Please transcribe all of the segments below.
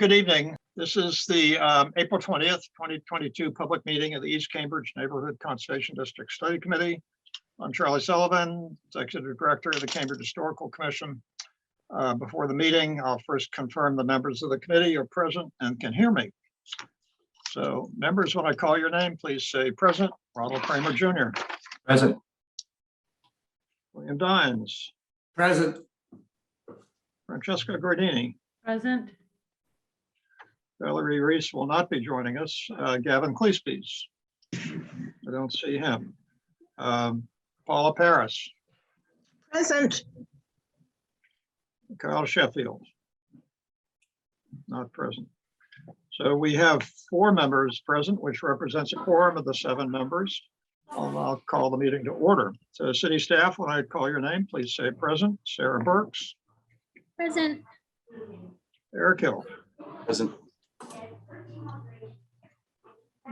good evening. This is the April 20th, 2022 public meeting of the East Cambridge Neighborhood Conservation District Study Committee. I'm Charlie Sullivan, Executive Director of the Cambridge Historical Commission. Before the meeting, I'll first confirm the members of the committee are present and can hear me. So members, when I call your name, please say present. Ronald Kramer Jr. Present. William Dines. Present. Francesca Gordini. Present. Valerie Reese will not be joining us. Gavin Cleespies. I don't see him. Paula Paris. Present. Kyle Sheffield. Not present. So we have 4 members present, which represents a quorum of the 7 members. I'll call the meeting to order. So city staff, when I call your name, please say present. Sarah Burks. Present. Eric Hill. Present.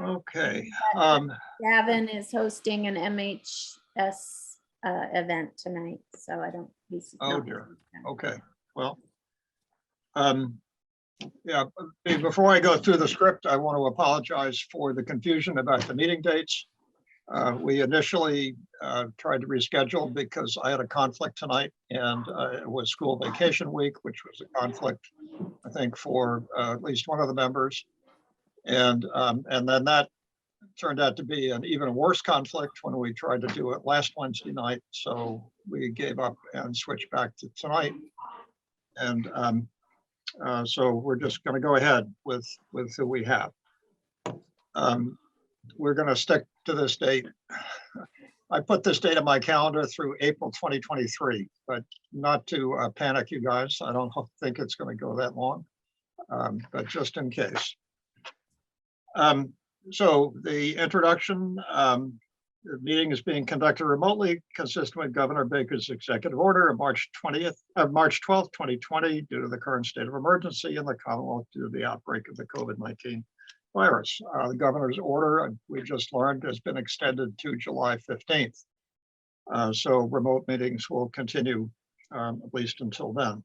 Okay. Gavin is hosting an MHS event tonight, so I don't. Oh dear. Okay. Well, yeah, before I go through the script, I want to apologize for the confusion about the meeting dates. We initially tried to reschedule because I had a conflict tonight, and it was school vacation week, which was a conflict, I think, for at least one of the members. And then that turned out to be an even worse conflict when we tried to do it last Wednesday night. So we gave up and switched back to tonight. And so we're just going to go ahead with who we have. We're going to stick to this date. I put this date on my calendar through April 2023, but not to panic, you guys. I don't think it's going to go that long, but just in case. So the introduction, the meeting is being conducted remotely, consistent with Governor Baker's executive order of March 12th, 2020, due to the current state of emergency in the Commonwealth due to the outbreak of the COVID-19 virus. The governor's order, we just learned, has been extended to July 15th. So remote meetings will continue at least until then.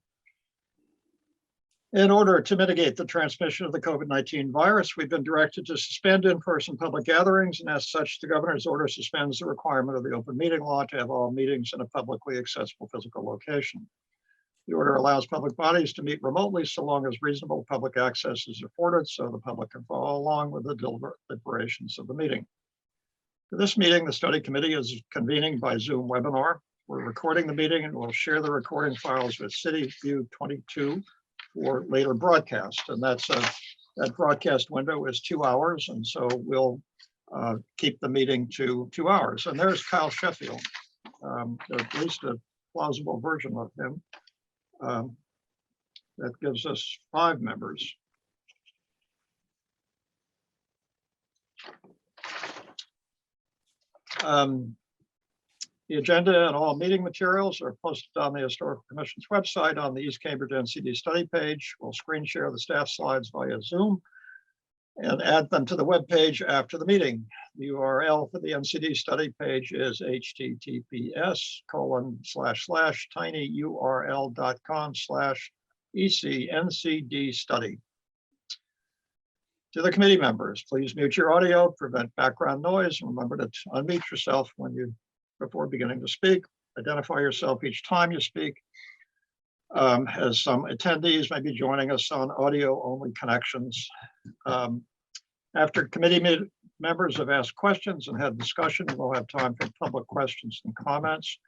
In order to mitigate the transmission of the COVID-19 virus, we've been directed to suspend in-person public gatherings, and as such, the governor's order suspends the requirement of the open meeting law to have all meetings in a publicly accessible physical location. The order allows public bodies to meet remotely so long as reasonable public access is afforded, so the public can follow along with the deliberations of the meeting. For this meeting, the study committee is convening by Zoom webinar. We're recording the meeting and we'll share the recording files with CityView 22 for later broadcast. And that broadcast window is 2 hours. And so we'll keep the meeting to 2 hours. And there's Kyle Sheffield, at least a plausible version of him. That gives us 5 members. The agenda and all meeting materials are posted on the Historical Commission's website on the East Cambridge NCD study page. We'll screen share the staff slides via Zoom and add them to the web page after the meeting. The URL for the NCD study page is https://tinyurl.com/ECNCD study. To the committee members, please mute your audio, prevent background noise, and remember to unmute yourself before beginning to speak. Identify yourself each time you speak, as some attendees may be joining us on audio-only connections. After committee members have asked questions and had discussion, we'll have time for public questions and comments.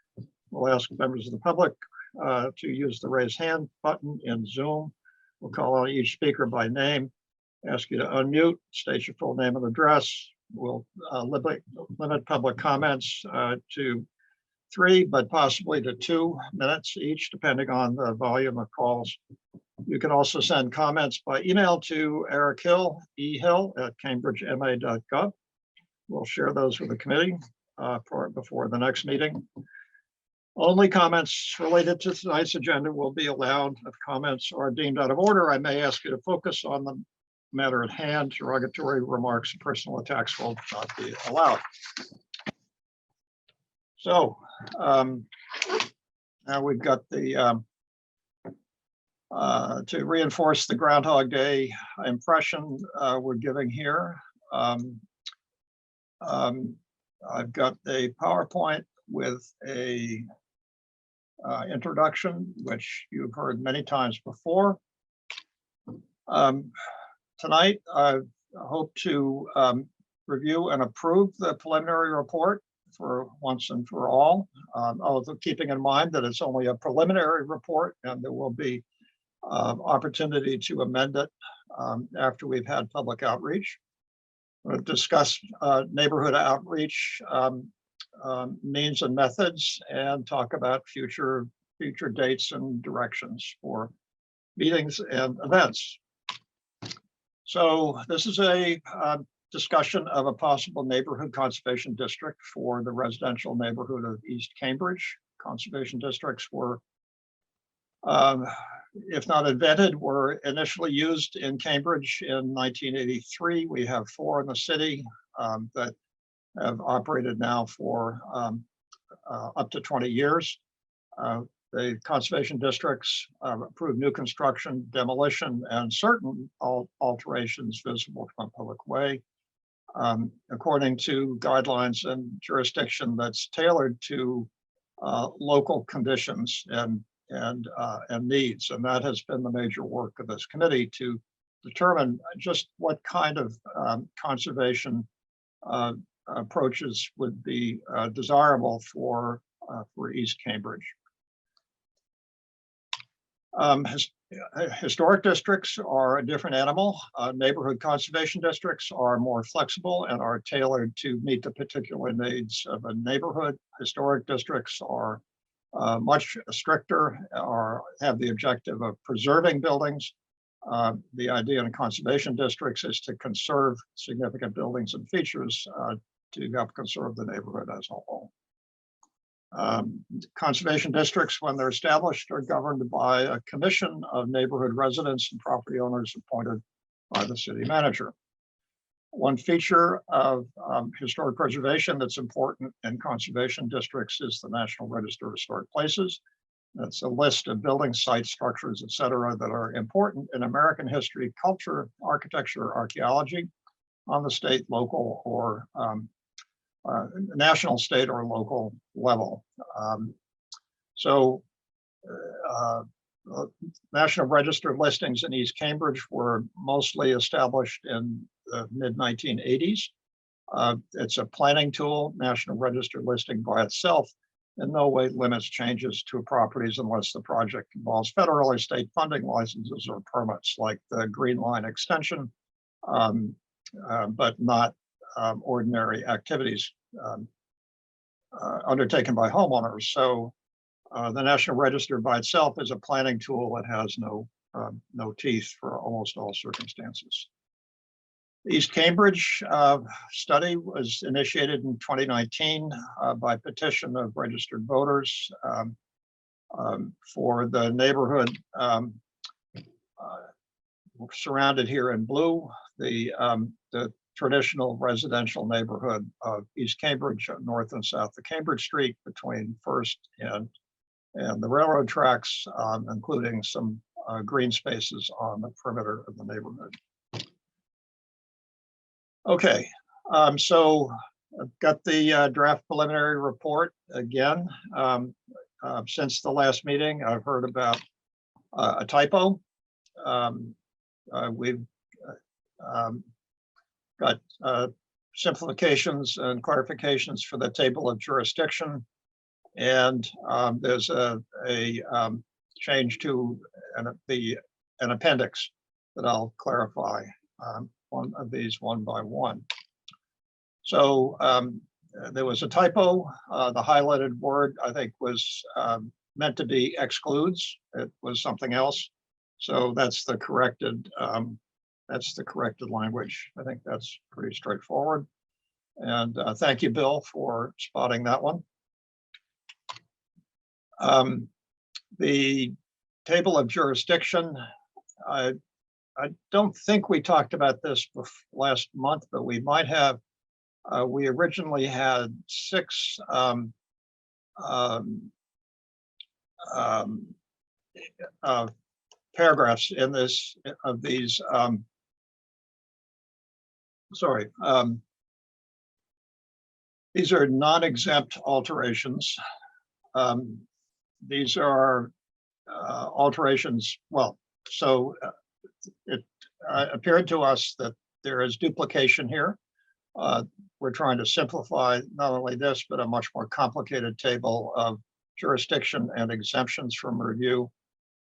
We'll ask members of the public to use the raise hand button in Zoom. We'll call on each speaker by name, ask you to unmute, state your full name and address. We'll limit public comments to 3, but possibly to 2 minutes each, depending on the volume of calls. You can also send comments by email to Eric Hill, ehill@cambridgema.gov. We'll share those with the committee before the next meeting. Only comments related to tonight's agenda will be allowed. If comments are deemed out of order, I may ask you to focus on the matter at hand. Derogatory remarks and personal attacks will not be allowed. So now we've got the to reinforce the Groundhog Day impression we're giving here. I've got a PowerPoint with a introduction, which you've heard many times before. Tonight, I hope to review and approve the preliminary report for once and for all, although keeping in mind that it's only a preliminary report and there will be opportunity to amend it after we've had public outreach. We'll discuss neighborhood outreach means and methods, and talk about future dates and directions for meetings and events. So this is a discussion of a possible neighborhood conservation district for the residential neighborhood of East Cambridge. Conservation districts were, if not invented, were initially used in Cambridge in 1983. We have 4 in the city that have operated now for up to 20 years. The conservation districts approve new construction, demolition, and certain alterations visible from a public way, according to guidelines and jurisdiction that's tailored to local conditions and needs. And that has been the major work of this committee, to determine just what kind of conservation approaches would be desirable for East Cambridge. Historic districts are a different animal. Neighborhood conservation districts are more flexible and are tailored to meet the particular needs of a neighborhood. Historic districts are much stricter, or have the objective of preserving buildings. The idea in conservation districts is to conserve significant buildings and features to help conserve the neighborhood as a whole. Conservation districts, when they're established, are governed by a commission of neighborhood residents and property owners appointed by the city manager. One feature of historic preservation that's important in conservation districts is the National Register of Historic Places. That's a list of building sites, structures, et cetera, that are important in American history, culture, architecture, archaeology on the state, local, or national, state, or local level. National Register listings in East Cambridge were mostly established in the mid-1980s. It's a planning tool. National Register listing by itself in no way limits changes to properties unless the project involves federal or state funding, licenses, or permits, like the Green Line extension, but not ordinary activities undertaken by homeowners. So the National Register by itself is a planning tool that has no teeth for almost all circumstances. The East Cambridge study was initiated in 2019 by petition of registered voters for the neighborhood surrounded here in blue, the traditional residential neighborhood of East Cambridge, north and south of Cambridge Street, between First and the railroad tracks, including some green spaces on the perimeter of the neighborhood. Okay, so I've got the draft preliminary report again. Since the last meeting, I've heard about a typo. We've got simplifications and clarifications for the table of jurisdiction, and there's a change to an appendix that I'll clarify. One of these one by one. So there was a typo. The highlighted word, I think, was meant to be excludes. It was something else. So that's the corrected language. I think that's pretty straightforward. And thank you, Bill, for spotting that one. The table of jurisdiction, I don't think we talked about this last month, but we might have. We originally had 6 paragraphs in this, of these, these are non-exempt alterations. These are alterations, well, so it appeared to us that there is duplication here. We're trying to simplify not only this, but a much more complicated table of jurisdiction and exemptions from review.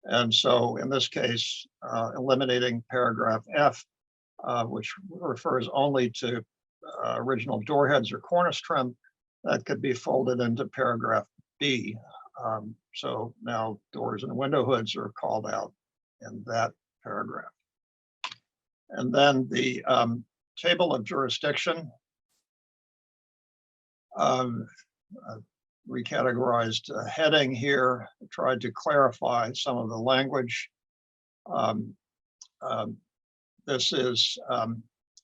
And so in this case, eliminating paragraph F, which refers only to original door heads or cornice trim, that could be folded into paragraph B. So now doors and window hoods are called out in that paragraph. And then the table of jurisdiction, recategorized heading here, tried to clarify some of the language.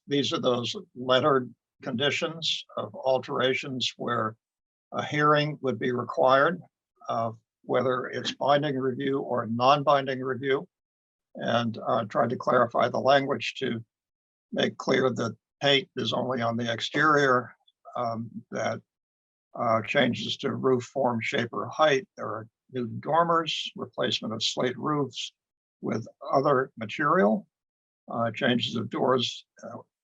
These are those lettered conditions of alterations where a hearing would be required, whether it's binding review or non-binding review, and tried to clarify the language to make clear that paint is only on the exterior, that changes to roof form, shape, or height. There are new dormers, replacement of slate roofs with other material, changes of doors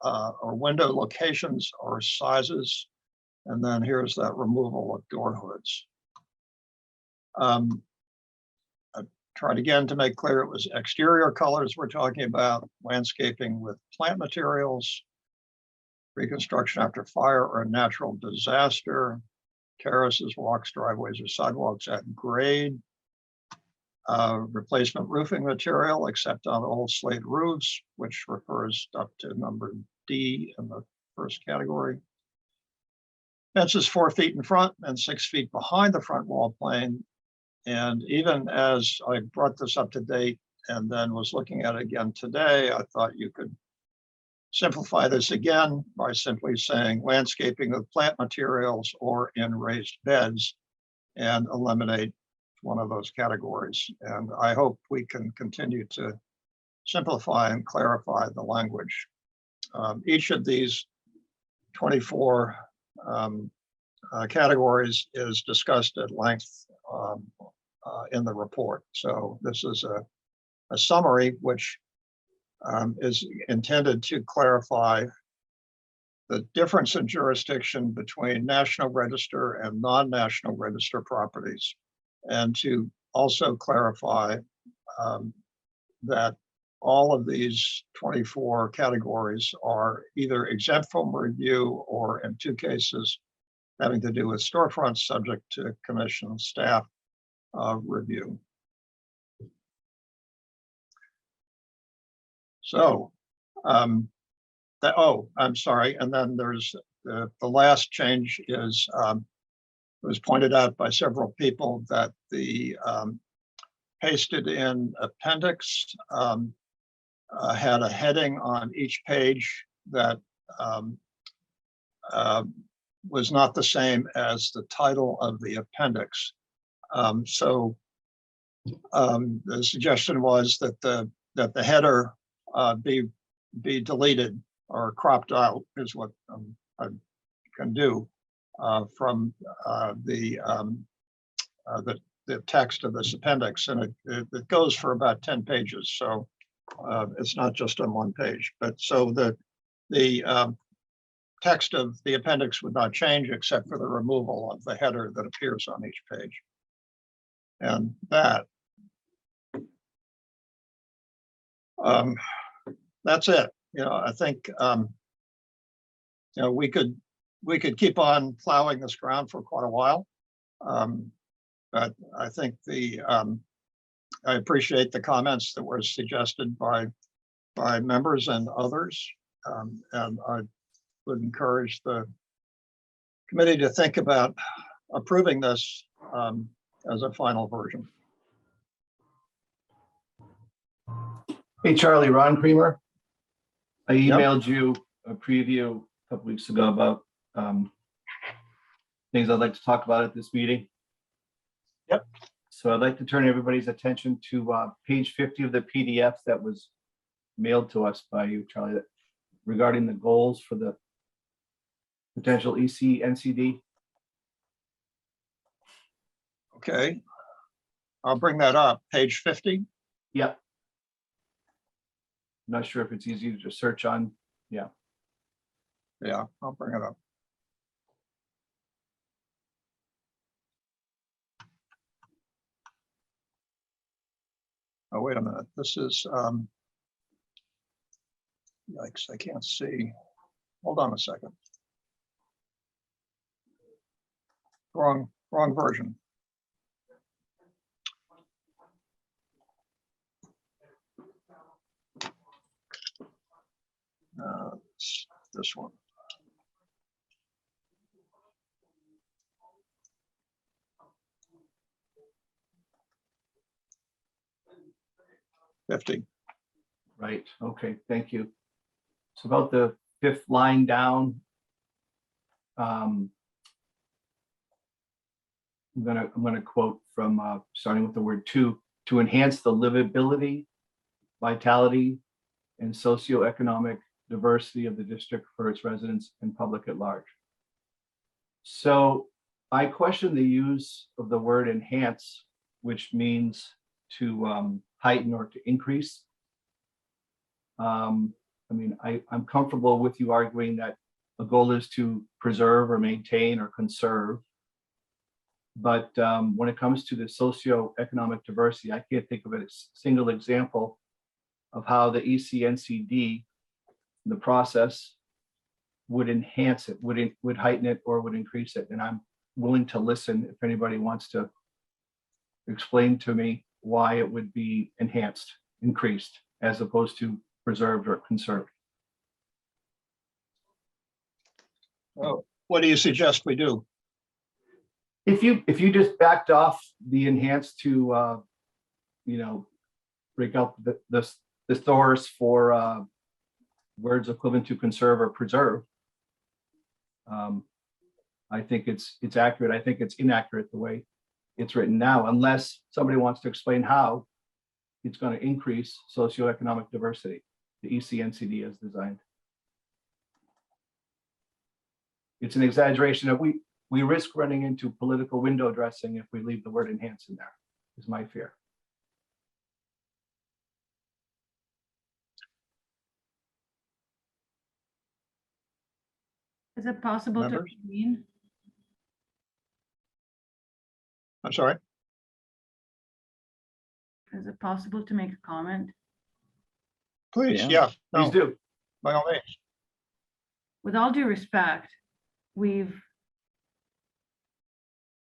or window locations or sizes. And then here's that removal of door hoods. I tried again to make clear it was exterior colors we're talking about, landscaping with plant materials, reconstruction after fire or natural disaster, terraces, walks, driveways, or sidewalks at grade, replacement roofing material except on old slate roofs, which refers up to number D in the first category. Fences 4 feet in front and 6 feet behind the front wall plane. And even as I brought this up to date and then was looking at it again today, I thought you could simplify this again by simply saying landscaping of plant materials or in raised beds and eliminate one of those categories. And I hope we can continue to simplify and clarify the language. Each of these 24 categories is discussed at length in the report. So this is a summary which is intended to clarify the difference in jurisdiction between National Register and non-National Register properties, and to also clarify that all of these 24 categories are either exempt from review or, in 2 cases, having to do with storefronts subject to commission staff review. So, I'm sorry. And then there's the last change is, it was pointed out by several people that the pasted in appendix had a heading on each page that was not the same as the title of the appendix. So the suggestion was that the header be deleted or cropped out is what I can do from the text of this appendix, and it goes for about 10 pages. So it's not just on one page, but so the text of the appendix would not change except for the removal of the header that appears on each page. And that's it. I think we could keep on plowing this ground for quite a while, but I think I appreciate the comments that were suggested by members and others, and I would encourage the committee to think about approving this as a final version. Hey, Charlie, Ron Creamer. I Yep. emailed you a preview a couple weeks ago about things I'd like to talk about at this meeting. Yep. So I'd like to turn everybody's attention to page 50 of the PDF that was mailed to us by you, Charlie, regarding the goals for the potential EC-NCD. Okay. I'll bring that up. Page 50. Yep. Not sure if it's easy to just search on. Yeah, I'll bring it up. Oh, wait a minute. This is, yikes, I can't see. Hold on a second. Wrong version. It's this one. $50. Right. Okay. Thank you. It's about the fifth line down. I'm gonna quote from starting with the word to enhance the livability, vitality, and socioeconomic diversity of the district for its residents and public at large. So I question the use of the word enhance, which means to heighten or to increase. I mean, I'm comfortable with you arguing that the goal is to preserve or maintain or conserve. But when it comes to the socioeconomic diversity, I can't think of a single example of how the EC-NCD, the process, would enhance it, would heighten it, or would increase it. And I'm willing to listen if anybody wants to explain to me why it would be enhanced, increased, as opposed to preserved or conserved. Oh, what do you suggest we do? If you just backed off the enhanced to break out the thesaurus for words equivalent to conserve or preserve, I think it's accurate. I think it's inaccurate the way it's written now, unless somebody wants to explain how it's going to increase socioeconomic diversity, the EC-NCD as designed. It's an exaggeration of we risk running into political window dressing if we leave the word enhance in there, is my fear. Is it possible to Members? intervene? I'm sorry. Is it possible to make a comment? Please, Yeah. yeah. Please No, do. by all means. With all due respect, we've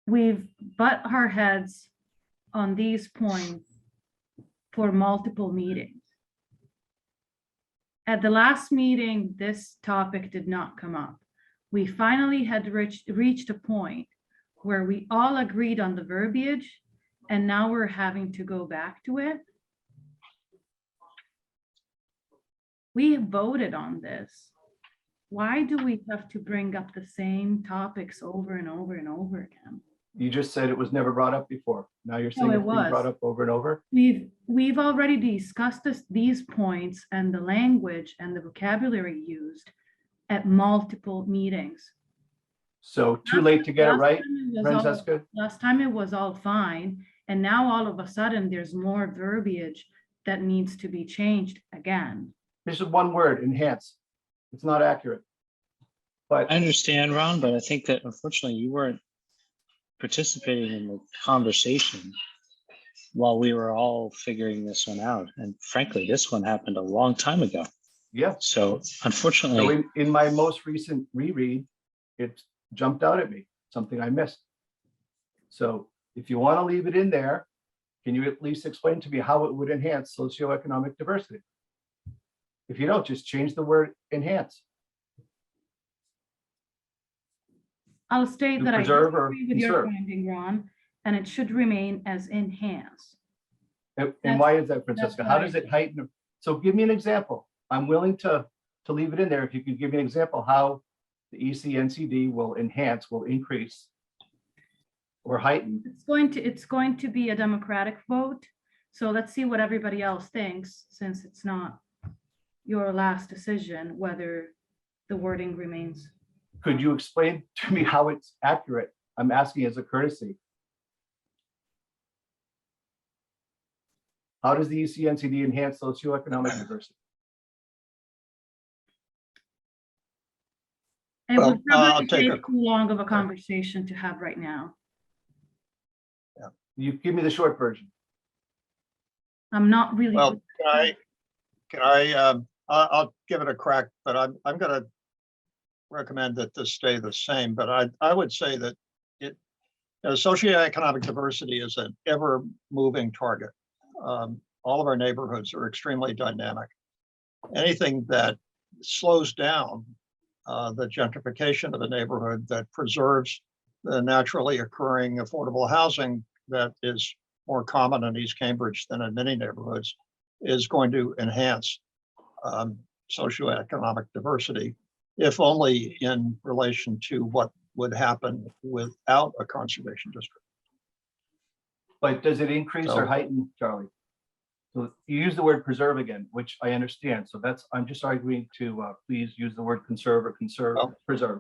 butt our heads on these points for multiple meetings. At the last meeting, this topic did not come up. We finally had reached a point where we all agreed on the verbiage, and now we're having to go back to it. We voted on this. Why do we have to bring up the same topics over and over and over again? You just said it was never brought up before. Now you're saying it it's being was. brought up over and over. We've already discussed these points and the language and the vocabulary used at multiple meetings. So too late to get it right, Francesca? Francesca? Last time it was all fine, and now all of a sudden there's more verbiage that needs to be changed again. This is one word, enhance. It's not accurate. But I understand, Ron, but I think that unfortunately you weren't participating in the conversation while we were all figuring this one out. And frankly, this one happened a long time ago. yeah, So so unfortunately, in my most recent reread, it jumped out at me, something I missed. So if you want to leave it in there, can you at least explain to me how it would enhance socioeconomic diversity? If you don't, just change the word enhance. I'll state To that I preserve or disagree with your conserve. finding, Ron, and it should remain as enhance. And why is that, Francesca? that's How what does I- it heighten? So give me an example. I'm willing to leave it in there. If you could give me an example how the EC-NCD will enhance, will increase or heightened. It's going to be a democratic vote. So let's see what everybody else thinks, since it's not your last decision, whether the wording remains. Could you explain to me how it's accurate? I'm asking as a courtesy. How does the ECNCD enhance socioeconomic diversity? It Well, would I'll probably take take too long of a conversation to have right now. You give me the short version. I'm not really. Well, I'll give it a crack, but I'm going to recommend that this stay the same, but I would say that socioeconomic diversity is an ever moving target. All of our neighborhoods are extremely dynamic. Anything that slows down the gentrification of a neighborhood, that preserves the naturally occurring affordable housing that is more common in East Cambridge than in many neighborhoods, is going to enhance socioeconomic diversity, if only in relation to what would happen without a conservation district. But does it increase or heighten, Charlie? So you use the word preserve again, which I understand. So I'm just arguing to please use the word conserve or preserve.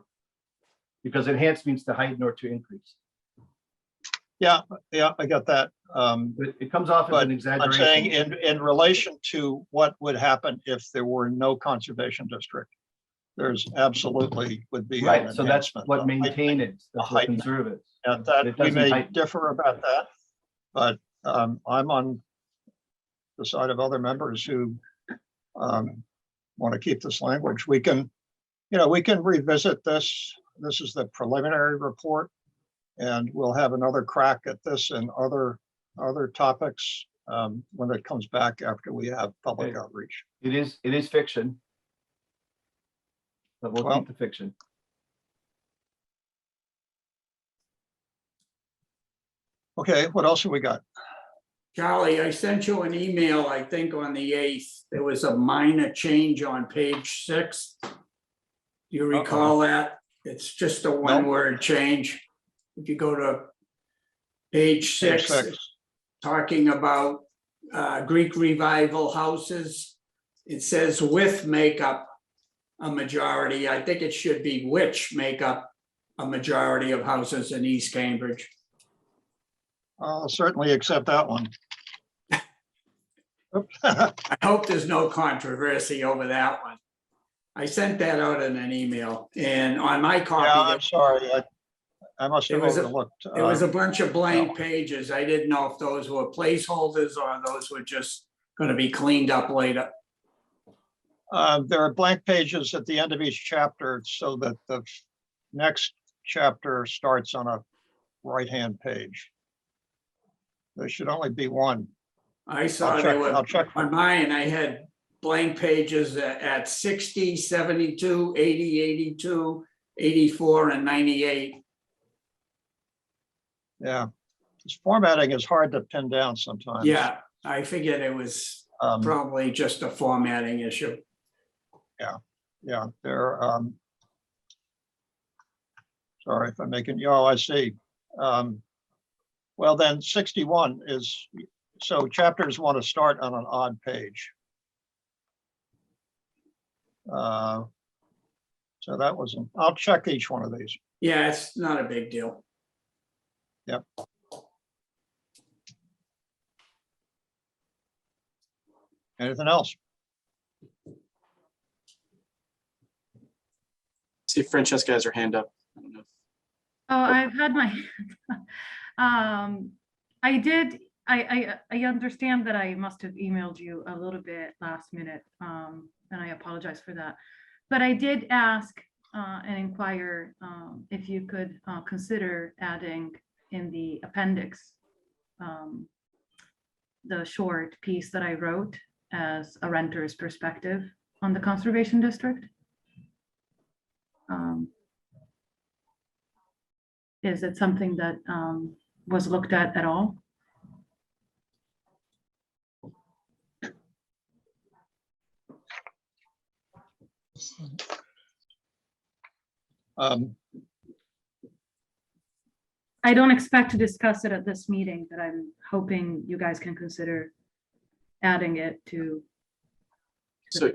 Because enhance means to heighten or to increase. Yeah, I got that. It comes off as an exaggeration. I'm saying in relation to what would happen if there were no conservation district, there's absolutely would be Right. an So that's enhancement. what maintain is. That's what conserve is. And that It we doesn't may heighten. differ about that, but I'm on the side of other members who want to keep this language. We can revisit this. This is the preliminary report, and we'll have another crack at this and other topics when it comes back after we have public outreach. It is fiction, but we'll keep the fiction. Okay, what else have we got? Charlie, I sent you an email, I think on the 8th. There was a minor change on page 6. Do you recall that? It's just a one-word change. If you go to page 6, it's talking about Greek revival houses. It says with make up a majority. I think it should be which make up a majority of houses in East Cambridge. I'll certainly accept that one. I hope there's no controversy over that one. I sent that out in an email, and on my copy. Yeah, I'm sorry. I must have overlooked. There was a bunch of blank pages. I didn't know if those were placeholders or those were just going to be cleaned up later. There are blank pages at the end of each chapter so that the next chapter starts on a right-hand page. There should only be one. I saw they were I'll check. on mine. I had blank pages at 60, 72, 80, 82, 84, and 98. Yeah, this formatting is hard to pin down sometimes. Yeah, I figured it was probably just a formatting issue. Yeah, they're sorry if I'm making you. Oh, I see. Well, then 61 is, so chapters want to start on an odd page. So that wasn't, I'll check each one of these. Yeah, it's not a big deal. Yep. Anything else? See if Francesca has her hand up. I don't know. Oh, I've had my, I understand that I must have emailed you a little bit last minute, and I apologize for that. But I did ask and inquire if you could consider adding in the appendix the short piece that I wrote as a renter's perspective on the conservation district. Is it something that was looked at all? I don't expect to discuss it at this meeting, but I'm hoping you guys can consider adding it to. So,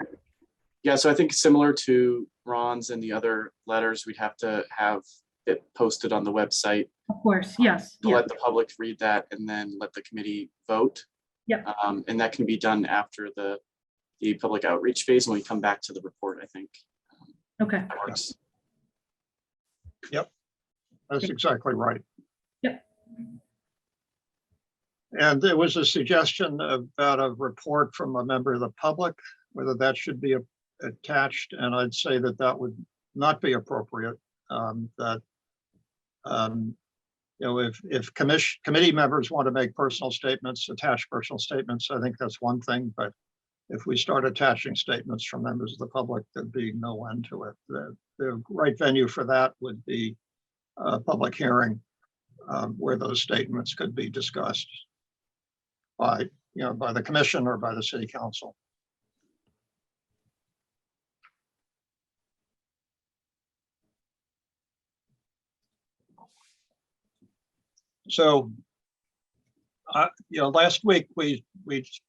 yeah, so I think similar to Ron's and the other letters, we'd have to have it posted on the website Of course, yes, to yeah, let the public read that and then let the committee vote. Yep. And that can be done after the public outreach phase when we come back to the report, I think. okay, That works. That's exactly right. Yep. And there was a suggestion about a report from a member of the public, whether that should be attached, and I'd say that that would not be appropriate. That you know, if committee members want to make personal statements, attach personal statements, I think that's one thing. But if we start attaching statements from members of the public, there'd be no end to it. The right venue for that would be a public hearing where those statements could be discussed by, you know, by the commission or by the city council. So, you know, last week we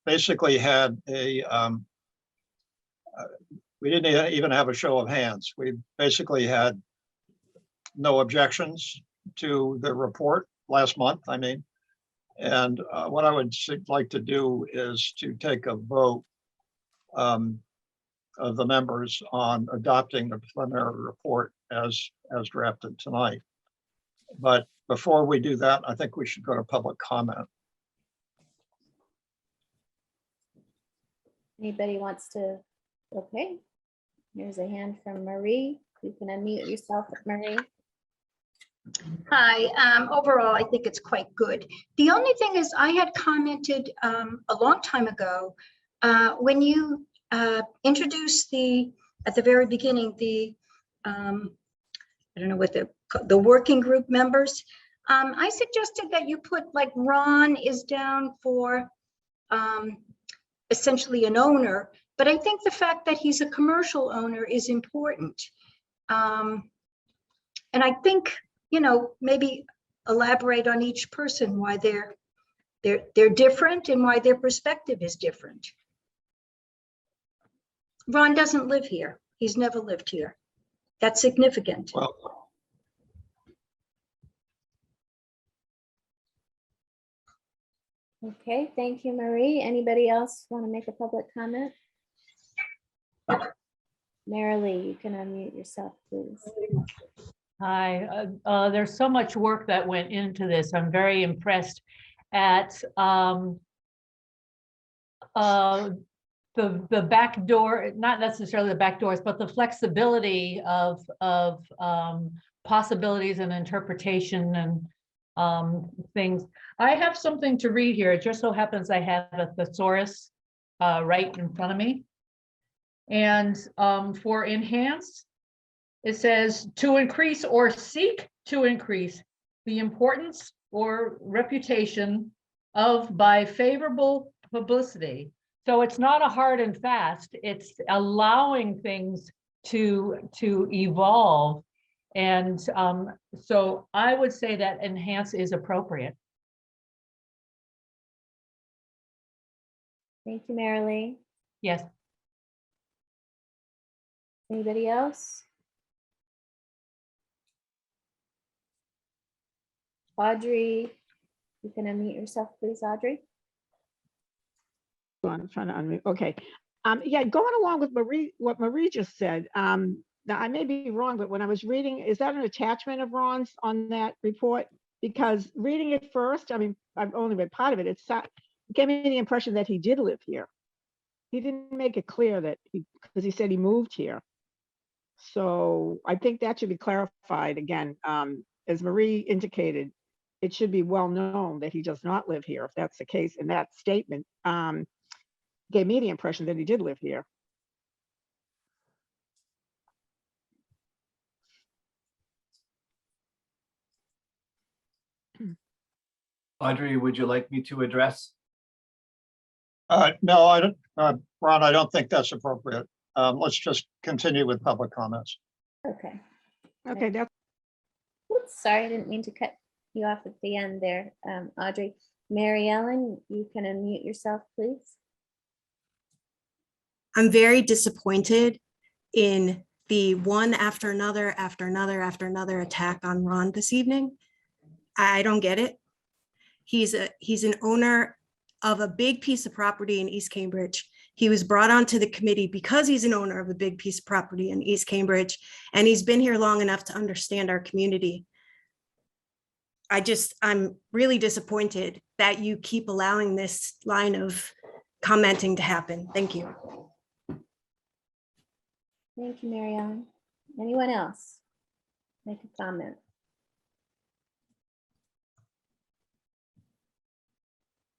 basically had a, we didn't even have a show of hands. We basically had no objections to the report last month, I mean. And what I would like to do is to take a vote of the members on adopting the preliminary report as drafted tonight. But before we do that, I think we should go to public comment. Anybody wants to, okay. Here's a hand from Marie. You can unmute yourself, Marie. Hi, overall, I think it's quite good. The only thing is I had commented a long time ago when you introduced at the very beginning, I don't know what the working group members. I suggested that you put like Ron is down for essentially an owner, but I think the fact that he's a commercial owner is important. And I think, you know, maybe elaborate on each person, why they're different and why their perspective is different. Ron doesn't live here. He's never lived here. That's significant. Well, Okay, thank you, Marie. Anybody else want to make a public comment? Marilee, you can unmute yourself, please. Hi, there's so much work that went into this. I'm very impressed at the back door, not necessarily the back doors, but the flexibility of possibilities and interpretation and things. I have something to read here. It just so happens I have a thesaurus right in front of me. And for enhanced, it says to increase or seek to increase the importance or reputation of by favorable publicity. So it's not a hard and fast, it's allowing things to evolve. And so I would say that enhance is appropriate. Thank you, Marilee. Yes. Anybody else? Audrey, you can unmute yourself, please, Audrey. I'm trying to unmute. Okay. Yeah, going along with what Marie just said. Now I may be wrong, but when I was reading, is that an attachment of Ron's on that report? Because reading it first, I mean, I've only read part of it. It gave me the impression that he did live here. He didn't make it clear that because he said he moved here. So I think that should be clarified again. As Marie indicated, it should be well known that he does not live here. If that's the case, and that statement gave me the impression that he did live here. Audrey, would you like me to address? no, I don't, Ron, I don't think that's appropriate. Let's just continue with public comments. Okay. Okay, that's Oops, sorry, I didn't mean to cut you off at the end there, Audrey. Mary Ellen, you can unmute yourself, please. I'm very disappointed in the one after another, after another, after another attack on Ron this evening. I don't get it. He's an owner of a big piece of property in East Cambridge. He was brought onto the committee because he's an owner of a big piece of property in East Cambridge, and he's been here long enough to understand our community. I'm really disappointed that you keep allowing this line of commenting to happen. Thank you. Thank you, Mary Ellen. Anyone else? Make a comment.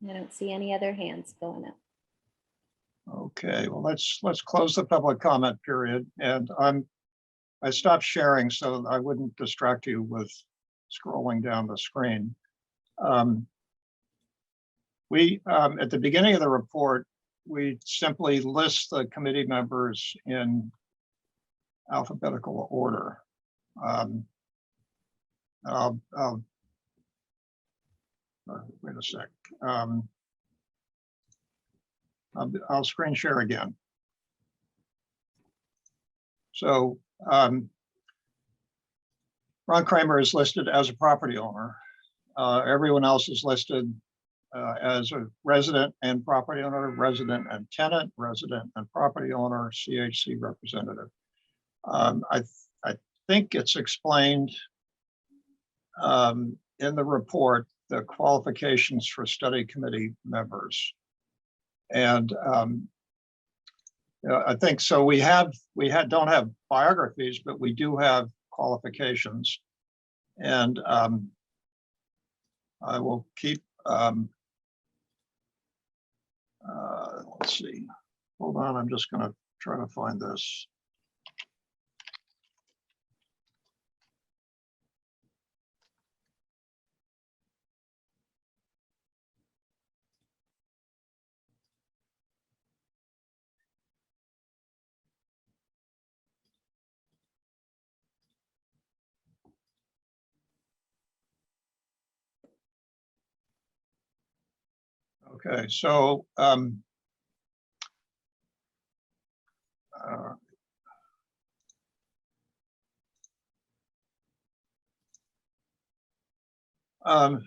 I don't see any other hands going up. Okay, well, let's close the public comment period, and I stopped sharing so I wouldn't distract you with scrolling down the screen. We at the beginning of the report, we simply list the committee members in alphabetical order. Wait a sec. I'll screen share again. So Ron Kramer is listed as a property owner. Everyone else is listed as a resident and property owner, resident and tenant, resident and property owner, CHC representative. I think it's explained in the report, the qualifications for study committee members. And I think so. We don't have biographies, but we do have qualifications. And I will keep. Let's see. Hold on. I'm just going to try to find this. Okay, so I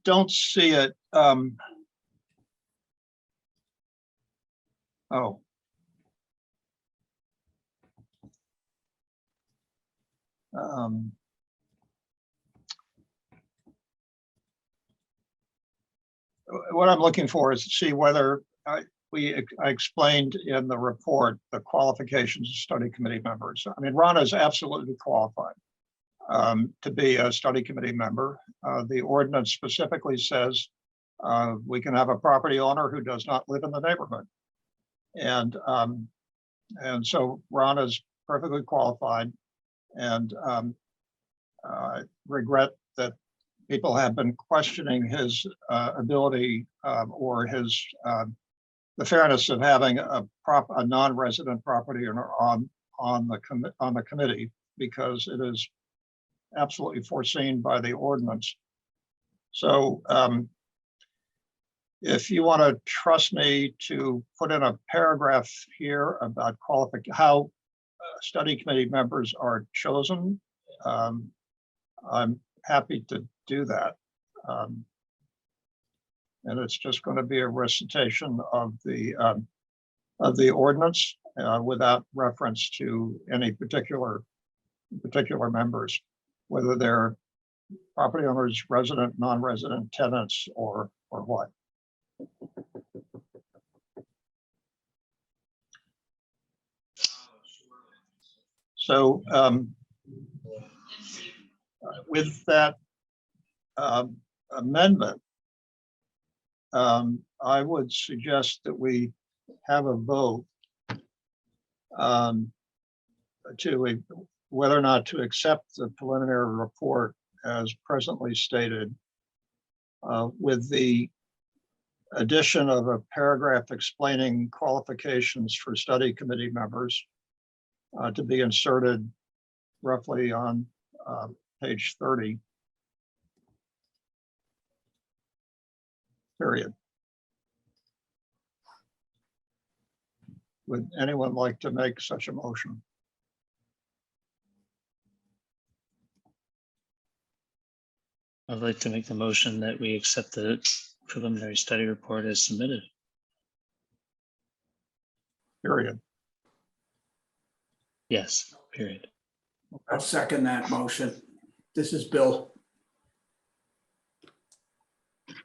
don't see it. Oh. What I'm looking for is to see whether I explained in the report the qualifications of study committee members. I mean, Ron is absolutely qualified to be a study committee member. The ordinance specifically says we can have a property owner who does not live in the neighborhood. And so Ron is perfectly qualified, and I regret that people have been questioning his ability or his the fairness of having a non-resident property owner on the committee, because it is absolutely foreseen by the ordinance. So if you want to trust me to put in a paragraph here about how study committee members are chosen, I'm happy to do that. And it's just going to be a recitation of the ordinance without reference to any particular members, whether they're property owners, resident, non-resident, tenants, or what. So with that amendment, I would suggest that we have a vote to whether or not to accept the preliminary report as presently stated, with the addition of a paragraph explaining qualifications for study committee members to be inserted roughly on page 30. period. Would anyone like to make such a motion? I'd like to make the motion that we accept the preliminary study report as submitted. Period. Yes, period. I'll second that motion. This is Bill.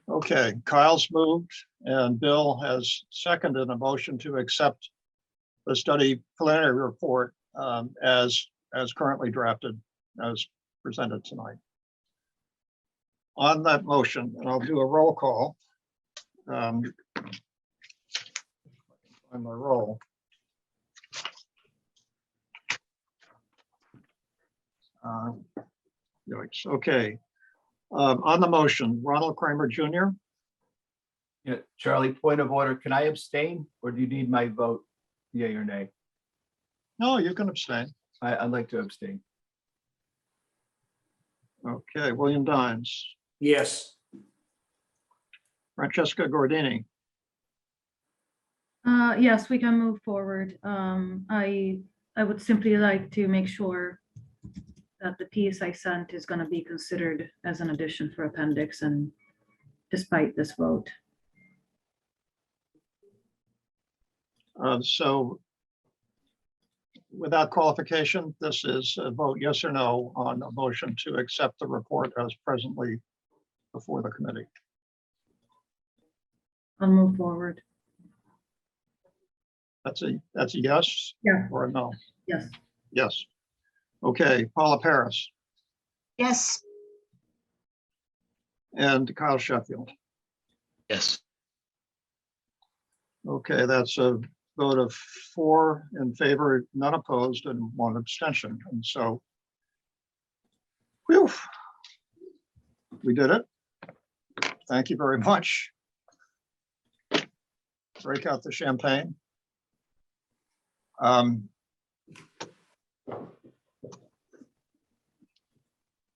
Okay, Kyle's moved and Bill has seconded a motion to accept the study preliminary report as currently drafted, as presented tonight. On that motion, and I'll do a roll call. On my roll. Yikes, okay. On the motion, Ronald Kramer Jr., Yeah, Charlie, point of order, can I abstain or do you need my vote, yea or nay? no, you can abstain. I'd like to abstain. Okay, William Dines, Yes. Francesca Gordini, Yes, we can move forward. I would simply like to make sure that the piece I sent is going to be considered as an addition for appendix, and despite this vote. so without qualification, this is a vote yes or no on a motion to accept the report as presently before the committee. I'll move forward. That's a yes Yeah. or a no? Yes. Yes. Okay, Paula Paris Yes, and Kyle Sheffield. Yes. Okay, that's a vote of 4 in favor, none opposed, and 1 abstention. And so, whew, we did it. Thank you very much. Break out the champagne.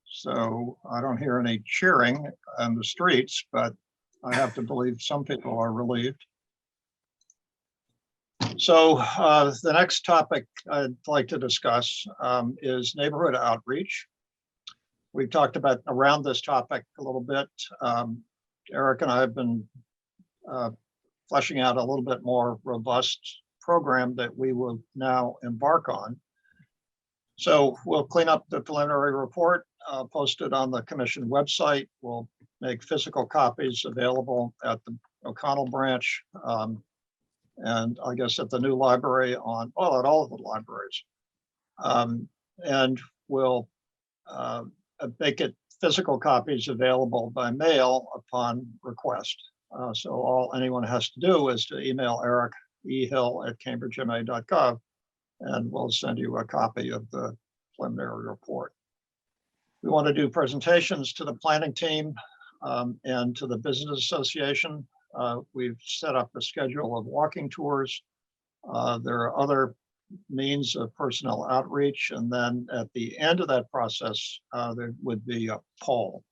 So I don't hear any cheering on the streets, but I have to believe some people are relieved. So the next topic I'd like to discuss is neighborhood outreach. We've talked about around this topic a little bit. Eric and I have been fleshing out a little bit more robust program that we will now embark on. So we'll clean up the preliminary report, post it on the commission website. We'll make physical copies available at the O'Connell branch. And I guess at the new library at all of the libraries. And we'll make it physical copies available by mail upon request. So all anyone has to do is to email Eric ehill@cambridgema.gov, and we'll send you a copy of the preliminary report. We want to do presentations to the planning team and to the business association. We've set up a schedule of walking tours. There are other means of personnel outreach. And then at the end of that process, there would be a poll.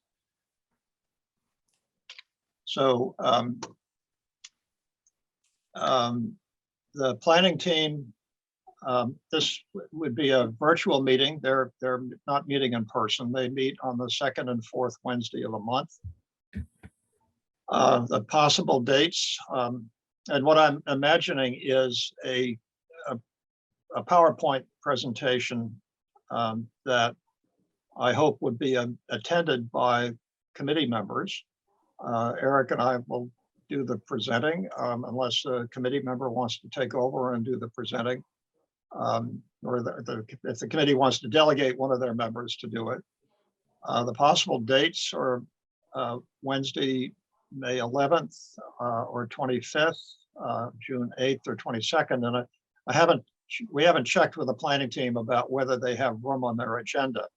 So the planning team, this would be a virtual meeting. They're not meeting in person. They meet on the 2nd and 4th Wednesday of the month. The possible dates, and what I'm imagining is a PowerPoint presentation that I hope would be attended by committee members. Eric and I will do the presenting unless a committee member wants to take over and do the presenting, or if the committee wants to delegate one of their members to do it. The possible dates are Wednesday, May 11th or 25th, June 8th or 22nd. And we haven't checked with the planning team about whether they have room on their agenda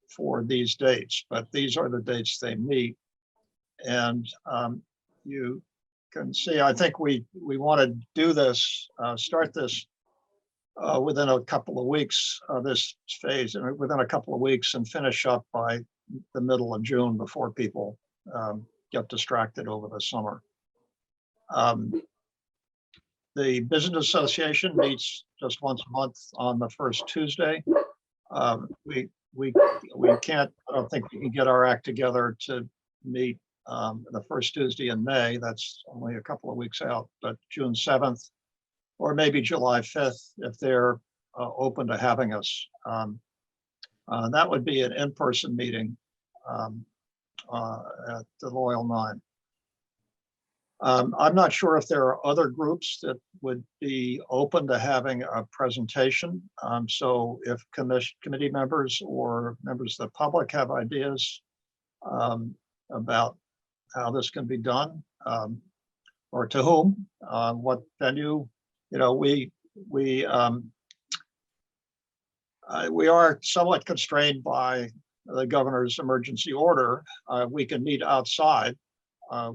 for these dates, but these are the dates they meet. And you can see, I think we want to do this, start this within a couple of weeks, this phase, within a couple of weeks, and finish up by the middle of June before people get distracted over the summer. The Business Association meets just once a month on the first Tuesday. We can't, I don't think we can get our act together to meet the first Tuesday in May. That's only a couple of weeks out, but June 7th or maybe July 5th, if they're open to having us. That would be an in-person meeting at the Loyal 9. I'm not sure if there are other groups that would be open to having a presentation. So if committee members or members of the public have ideas about how this can be done, or to whom, what venue, we are somewhat constrained by the governor's emergency order. We can meet outside.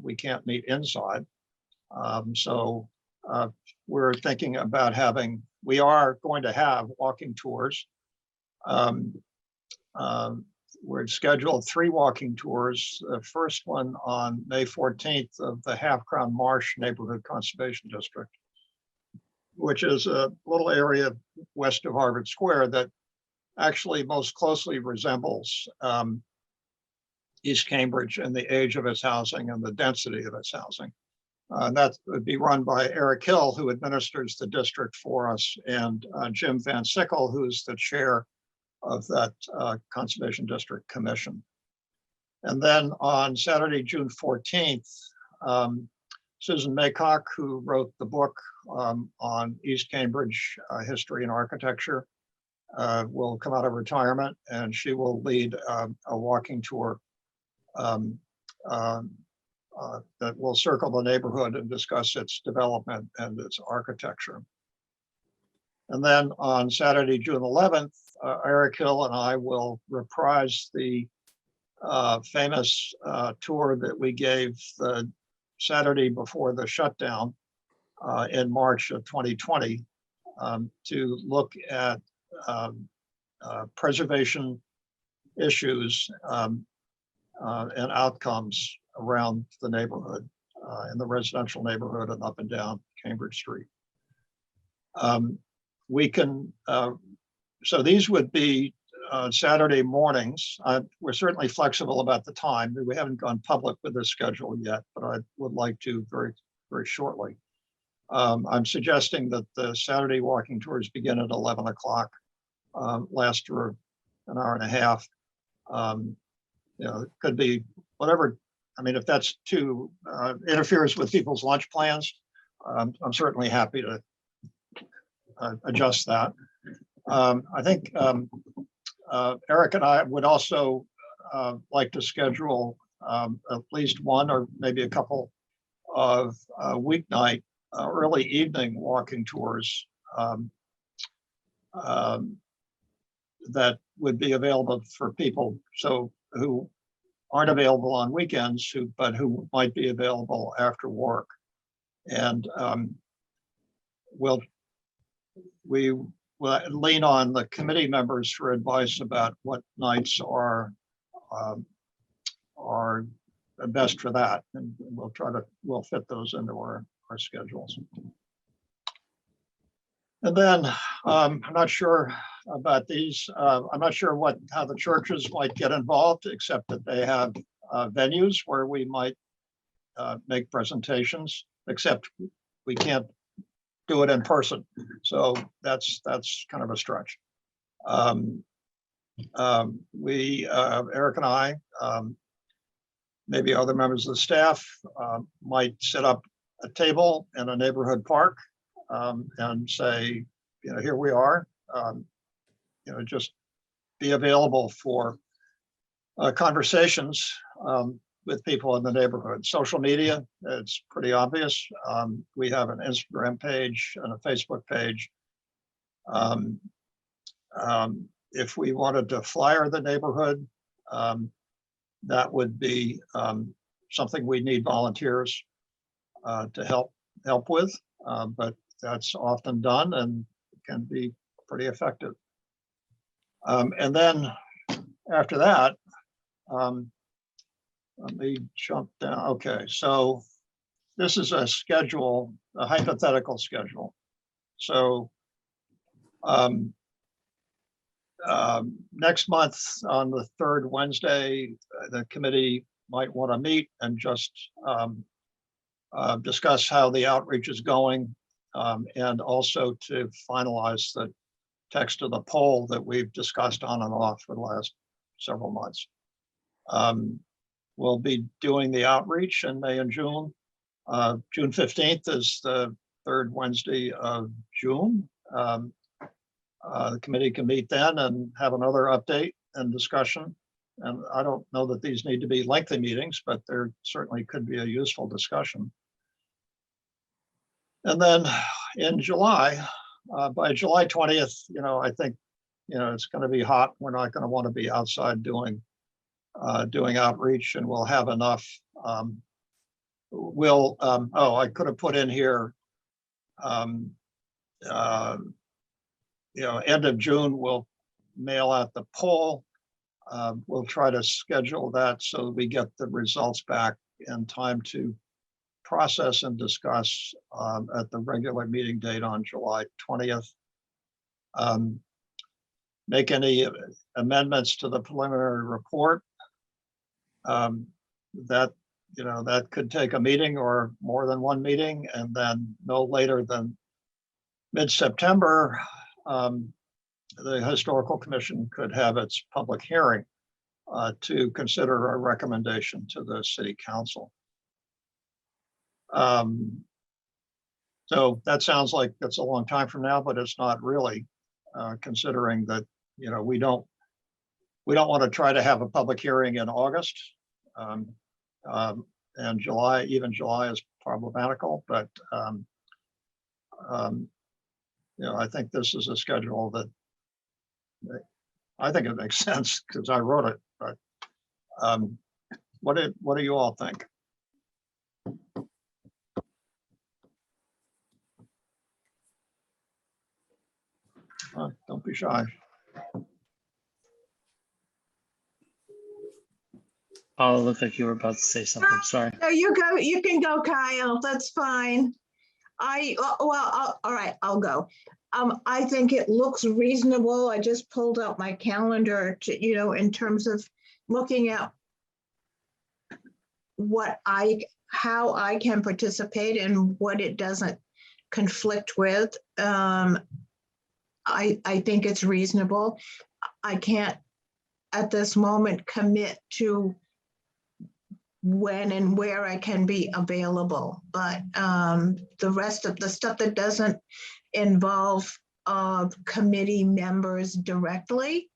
We can't meet inside. So we're thinking about we are going to have walking tours. We're scheduled 3 walking tours. The first one on May 14th of the Half Crown Marsh Neighborhood Conservation District, which is a little area west of Harvard Square that actually most closely resembles East Cambridge and the age of its housing and the density of its housing. That would be run by Eric Hill, who administers the district for us, and Jim Van Sickle, who's the chair of that Conservation District Commission. And then on Saturday, June 14th, Susan Maycock, who wrote the book on East Cambridge history and architecture, will come out of retirement, and she will lead a walking tour that will circle the neighborhood and discuss its development and its architecture. And then on Saturday, June 11th, Eric Hill and I will reprise the famous tour that we gave the Saturday before the shutdown in March of 2020 to look at preservation issues and outcomes around the neighborhood, in the residential neighborhood and up and down Cambridge Street. So these would be Saturday mornings. We're certainly flexible about the time. We haven't gone public with this schedule yet, but I would like to very, very shortly. I'm suggesting that the Saturday walking tours begin at 11 o'clock, last for an hour and a half. It could be whatever. I mean, if that's too interferes with people's lunch plans, I'm certainly happy to adjust that. I think Eric and I would also like to schedule at least one or maybe a couple of weeknight early evening walking tours that would be available for people who aren't available on weekends, but who might be available after work. And we will lean on the committee members for advice about what nights are best for that, and we'll fit those into our schedules. And then I'm not sure about these. I'm not sure how the churches might get involved, except that they have venues where we might make presentations, except we can't do it in person. So that's kind of a stretch. Eric and I, maybe other members of the staff might set up a table in a neighborhood park and say, here we are, just be available for conversations with people in the neighborhood. Social media, it's pretty obvious. We have an Instagram page and a Facebook page. If we wanted to flyer the neighborhood, that would be something we need volunteers to help with, but that's often done and can be pretty effective. And then after that, Let me jump down. Okay, so this is a schedule, a hypothetical schedule. So next month on the third Wednesday, the committee might want to meet and just discuss how the outreach is going, and also to finalize the text of the poll that we've discussed on and off for the last several months. We'll be doing the outreach in May and June. June 15th is the third Wednesday of June. The committee can meet then and have another update and discussion. And I don't know that these need to be lengthy meetings, but there certainly could be a useful discussion. And then in July, by July 20th, I think, it's going to be hot. We're not going to want to be outside doing outreach, and we'll have enough. I could have put in here, end of June, we'll mail out the poll. We'll try to schedule that so we get the results back in time to process and discuss at the regular meeting date on July 20th. Make any amendments to the preliminary report. That could take a meeting or more than one meeting, and then no later than mid-September, the Historical Commission could have its public hearing to consider a recommendation to the City Council. So that sounds like it's a long time from now, but it's not really, considering that we don't want to try to have a public hearing in August, and July. Even July is problematical, but I think this is a schedule that I think it makes sense because I wrote it. But what do you all think? Don't be shy. Oh, it looked like you were about to say something. Sorry. No, you go. You can go, Kyle. That's fine. All right, I'll go. I think it looks reasonable. I just pulled out my calendar to, in terms of looking at how I can participate and what it doesn't conflict with. I think it's reasonable. I can't at this moment commit to when and where I can be available, but the rest of the stuff that doesn't involve committee members directly,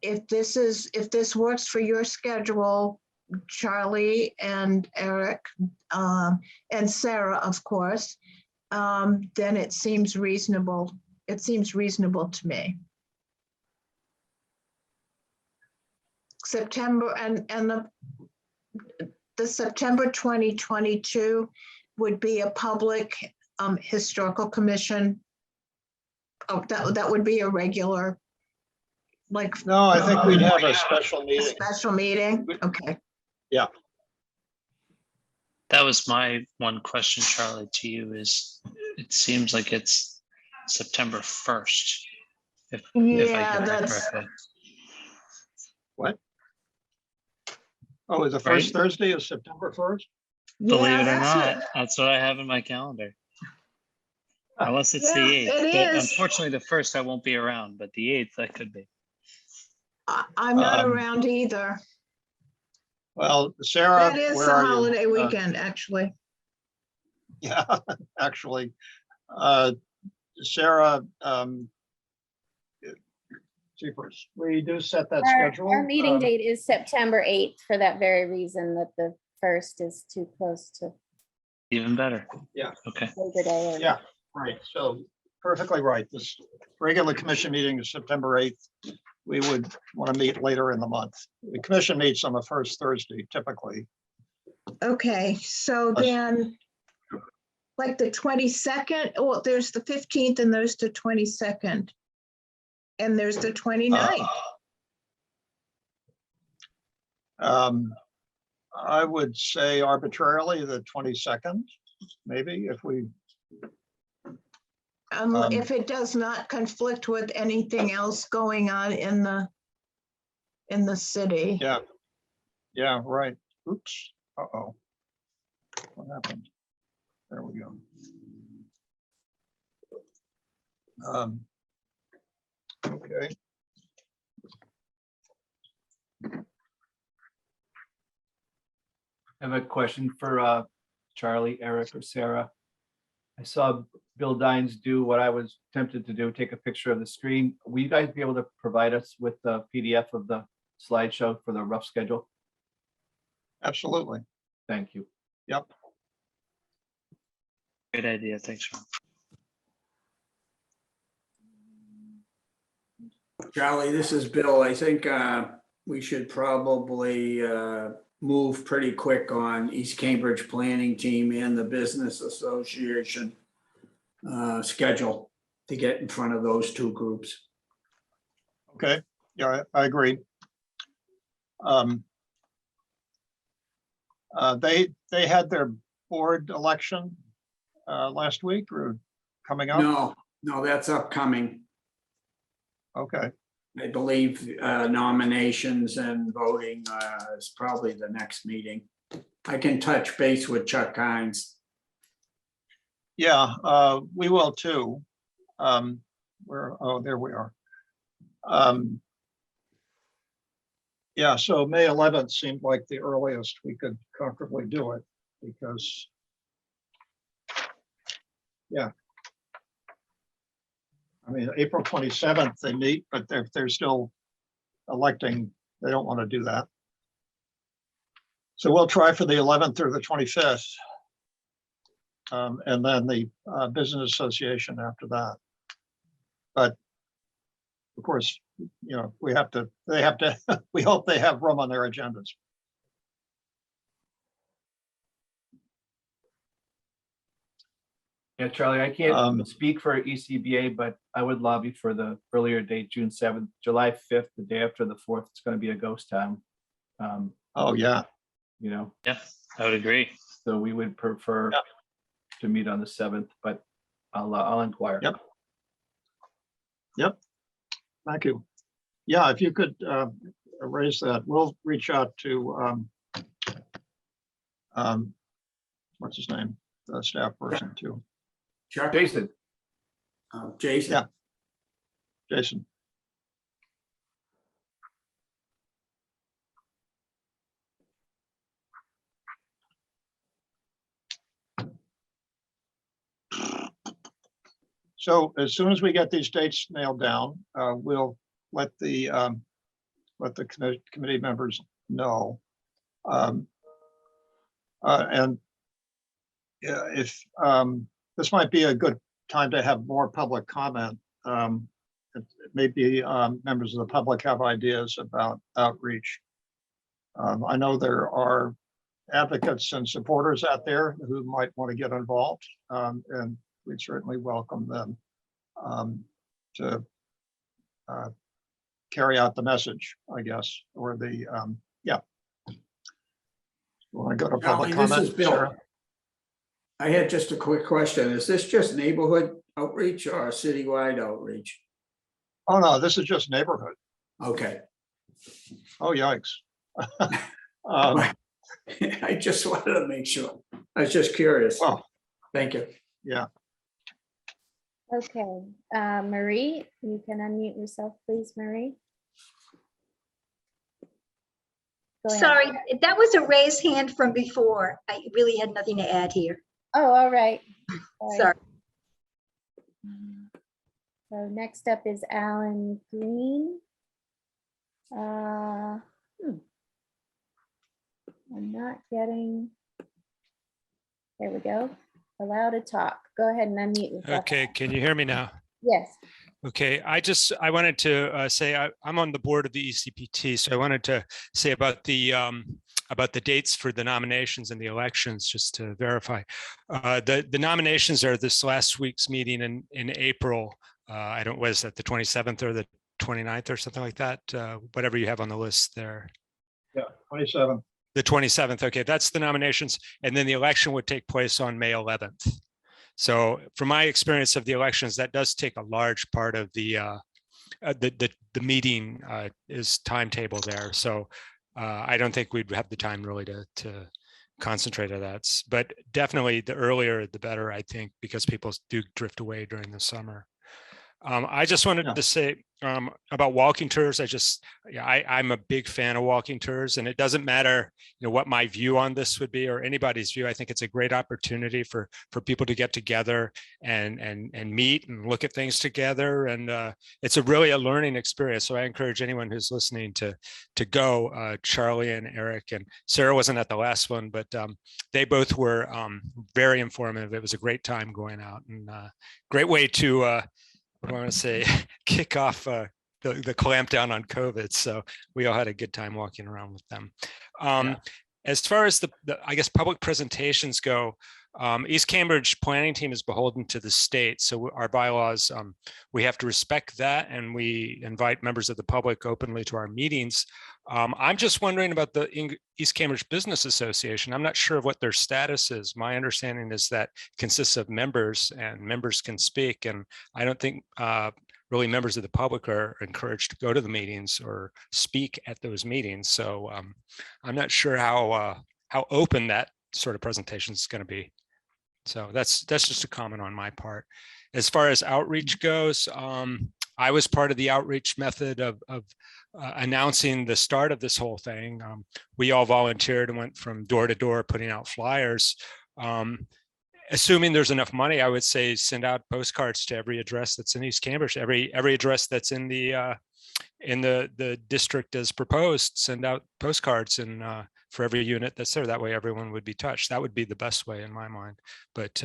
if this works for your schedule, Charlie and Eric and Sarah, of course, then it seems reasonable. It seems reasonable to me. September and the September 2022 would be a public historical commission. Oh, that would be a regular, like. No, I think we'd have a special meeting. Special meeting, okay. Yeah. That was my one question, Charlie, to you is, it seems like it's September 1st. If I Yeah, get that that's, correctly. What? Oh, the first Thursday is September 1st? Believe yeah, it or that's not, it. that's what I have in my calendar. Unless it's the Yeah, 8th. it But is. unfortunately, the 1st I won't be around, but the 8th I could be. I'm not Um, around either. Well, Sarah, That is where a are you? holiday weekend, actually. Yeah, actually, Sarah, Jeepers, we do set that schedule. Our meeting date is September 8th for that very reason, that the 1st is too close to Even better. Yeah. Okay. Labor Day. Yeah, right. So perfectly right. This regular commission meeting is September 8th. We would want to meet later in the month. The commission meets on the first Thursday typically. Okay, so then, like the 22nd, well, there's the 15th and there's the 22nd. And there's the 29th. I would say arbitrarily the 22nd, maybe if we, If it does not conflict with anything else going on in the city. yeah. Yeah, right. Oops. Uh-oh. What happened? There we go. Okay. I have a question for Charlie, Eric, or Sarah. I saw Bill Dines do what I was tempted to do, take a picture of the screen. Will you guys be able to provide us with the PDF of the slideshow for the rough schedule? Absolutely. Thank you. Yep. Good idea. Thanks, Ron. Charlie, this is Bill. I think we should probably move pretty quick on East Cambridge Planning Team and the Business Association schedule to get in front of those two groups. Okay. Yeah, I agree. They had their board election last week or coming up? No, that's upcoming. Okay. I believe nominations and voting is probably the next meeting. I can touch base with Chuck Hines. Yeah, we will too. There we are. Yeah, so May 11th seemed like the earliest we could comfortably do it because, yeah. I mean, April 27th they meet, but they're still electing, they don't want to do that. So we'll try for the 11th or the 25th. And then the Business Association after that. But of course, you know, we hope they have room on their agendas. Yeah, Charlie, I can't speak for ECBA, but I would lobby for the earlier date, June 7th, July 5th, the day after the 4th. It's going to be a ghost town. Oh, yeah. You know, Yeah, I would agree. so we would prefer to meet on the 7th, but I'll inquire. Yep. Yep. Thank you. Yeah, if you could raise that, we'll reach out to what's his name, the staff person too. Chuck? Jason. Jason. Yeah. Jason. So as soon as we get these dates nailed down, we'll let the committee members know. And if this might be a good time to have more public comment. Maybe members of the public have ideas about outreach. I know there are advocates and supporters out there who might want to get involved, and we'd certainly welcome them to carry out the message, I guess, or the, yeah. Want to go to public Charlie, comment? this is Bill. Sarah? I had just a quick question. Is this just neighborhood outreach or citywide outreach? Oh, no, this is just neighborhood. Okay. Oh, yikes. I just wanted to make sure. I was just curious. Well, thank you. Yeah. Okay, Marie, you can unmute yourself, please, Marie. Go ahead. Sorry, that was a raised hand from before. I really had nothing to add here. Oh, all right. Sorry. So next up is Alan Green. I'm not getting, there we go. Allow to talk. Go ahead and unmute yourself. Okay, can you hear me now? Yes. Okay, I wanted to say I'm on the board of the ECPT, so I wanted to say about the dates for the nominations and the elections, just to verify. The nominations are this last week's meeting in April. I don't, was that the 27th or the 29th or something like that? Whatever you have on the list there. Yeah, 27. The 27th. Okay, that's the nominations. And then the election would take place on May 11th. So from my experience of the elections, that does take a large part of the meeting is timetable there. So I don't think we'd have the time really to concentrate on that. But definitely the earlier, the better, I think, because people do drift away during the summer. I just wanted Yeah. to say about walking tours. I'm a big fan of walking tours, and it doesn't matter, what my view on this would be or anybody's view. I think it's a great opportunity for people to get together and meet and look at things together, and it's really a learning experience. So I encourage anyone who's listening to go. Charlie and Eric and Sarah wasn't at the last one, but they both were very informative. It was a great time going out, and great way to what do I want to say, kick off the clamp down on COVID. So we all had a good time walking around with them. As far as the I guess public presentations go, East Cambridge planning team is beholden to the state. So our bylaws, we have to respect that, and we invite members of the public openly to our meetings. I'm just wondering about the East Cambridge Business Association. I'm not sure of what their status is. My understanding is that it consists of members, and members can speak. And I don't think really members of the public are encouraged to go to the meetings or speak at those meetings. So I'm not sure how open that sort of presentation is going to be. So that's just a comment on my part. As far as outreach goes, I was part of the outreach method of announcing the start of this whole thing. We all volunteered and went from door to door putting out flyers. Assuming there's enough money, I would say send out postcards to every address that's in East Cambridge, every address that's in the district as proposed. Send out postcards and for every unit that's there. That way, everyone would be touched. That would be the best way in my mind. But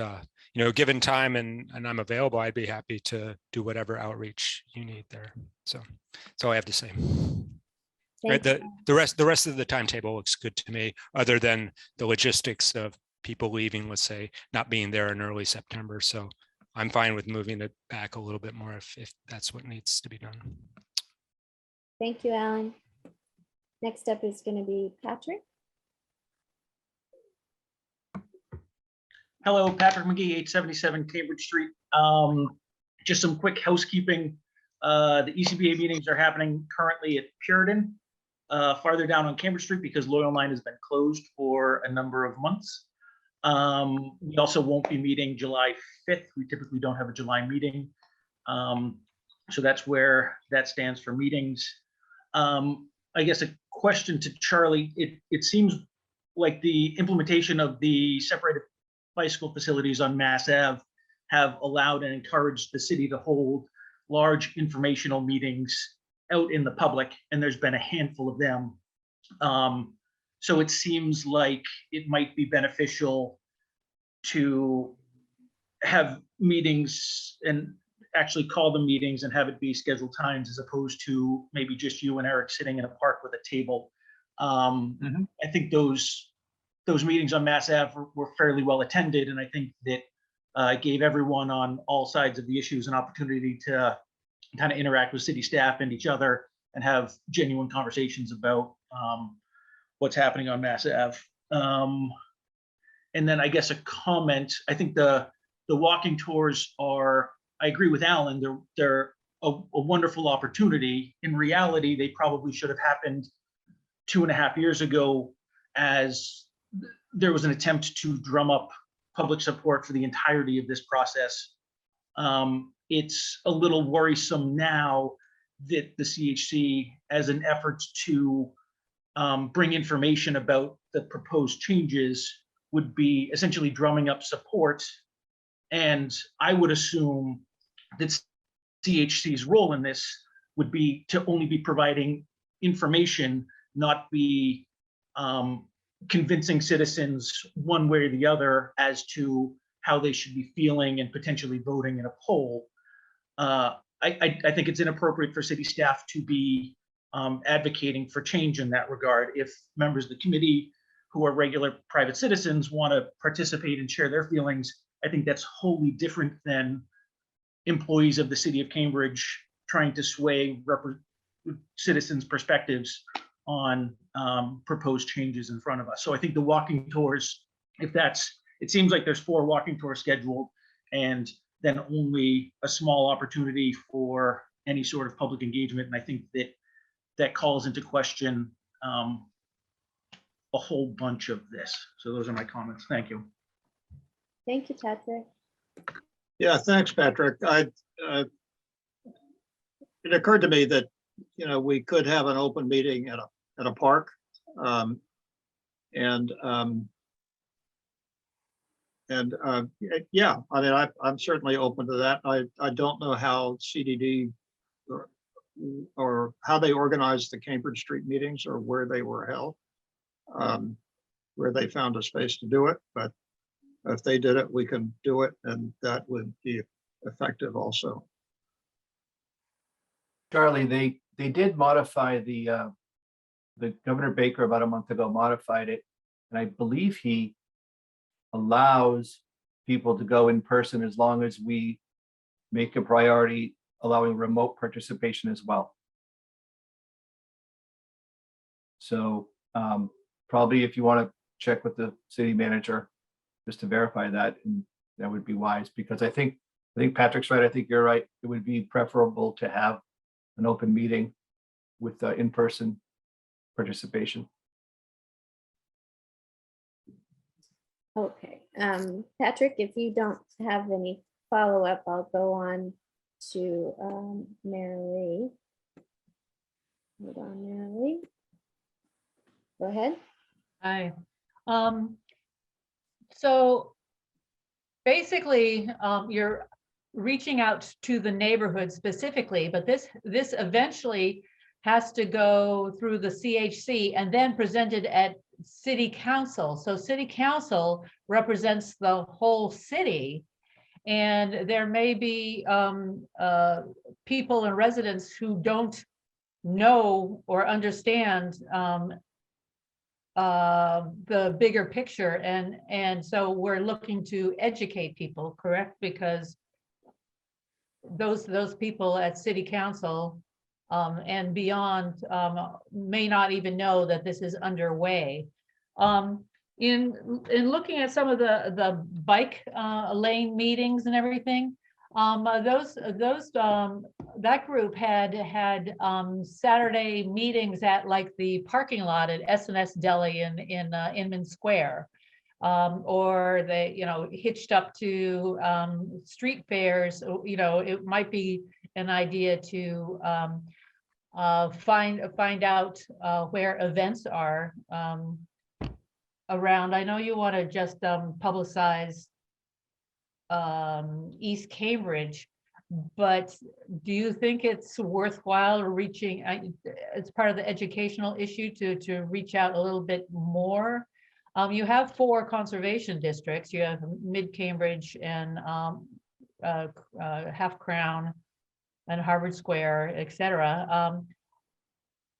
given time and I'm available, I'd be happy to do whatever outreach you need there. So that's all I have to say. Right, the rest of the timetable looks good to me, other than the logistics of people leaving, let's say, not being there in early September. So I'm fine with moving it back a little bit more if that's what needs to be done. Thank you, Alan. Next up is going to be Patrick. Hello, Patrick McGee, 877 Cambridge Street. Just some quick housekeeping. The ECBA meetings are happening currently at Puritan, farther down on Cambridge Street, because Loyal 9 has been closed for a number of months. We also won't be meeting July 5th. We typically don't have a July meeting. So that's where that stands for meetings. I guess a question to Charlie. It seems like the implementation of the separated bicycle facilities on Mass Ave have allowed and encouraged the city to hold large informational meetings out in the public, and there's been a handful of them. So it seems like it might be beneficial to have meetings and actually call them meetings and have it be scheduled times, as opposed to maybe just you and Eric sitting in a park with a table. I think those meetings on Mass Ave were fairly well attended, and I think that gave everyone on all sides of the issues an opportunity to kind of interact with city staff and each other and have genuine conversations about what's happening on Mass Ave. And then I guess a comment, I think the walking tours are, I agree with Alan, they're a wonderful opportunity. In reality, they probably should have happened 2.5 years ago, as there was an attempt to drum up public support for the entirety of this process. It's a little worrisome now that the CHC, as an effort to bring information about the proposed changes, would be essentially drumming up support. And I would assume that CHC's role in this would be to only be providing information, not be convincing citizens one way or the other as to how they should be feeling and potentially voting in a poll. I think it's inappropriate for city staff to be advocating for change in that regard. If members of the committee who are regular private citizens want to participate and share their feelings, I think that's wholly different than employees of the city of Cambridge trying to sway citizens' perspectives on proposed changes in front of us. So I think the walking tours, it seems like there's 4 walking tours scheduled, and then only a small opportunity for any sort of public engagement. And I think that calls into question a whole bunch of this. So those are my comments. Thank you. Thank you, Patrick. Yeah, thanks, Patrick. It occurred to me that, we could have an open meeting at a park. Yeah, I mean, I'm certainly open to that. I don't know how CDD or how they organized the Cambridge Street meetings or where they were held, where they found a space to do it. But if they did it, we can do it, and that would be effective also. Charlie, they did modify the Governor Baker about a month ago modified it, and I believe he allows people to go in person as long as we make a priority allowing remote participation as well. So probably if you want to check with the city manager just to verify that, and that would be wise, because I think Patrick's right. I think you're right. It would be preferable to have an open meeting with in-person participation. Okay, Patrick, if you don't have any follow-up, I'll go on to Mary Lee. Hold on, Mary Lee. Go ahead. Hi. So basically, you're reaching out to the neighborhood specifically, but this eventually has to go through the CHC and then presented at City Council. So City Council represents the whole city, and there may be people and residents who don't know or understand the bigger picture, and so we're looking to educate people, correct? Because those people at City Council and beyond may not even know that this is underway. In looking at some of the bike lane meetings and everything, that group had Saturday meetings at like the parking lot at S&S Deli in Inman Square, or they hitched up to street fairs. It might be an idea to find out where events are around. I know you want to just publicize East Cambridge, but do you think it's worthwhile reaching, as part of the educational issue, to reach out a little bit more? You have 4 conservation districts. You have Mid Cambridge and Half Crown and Harvard Square, etc.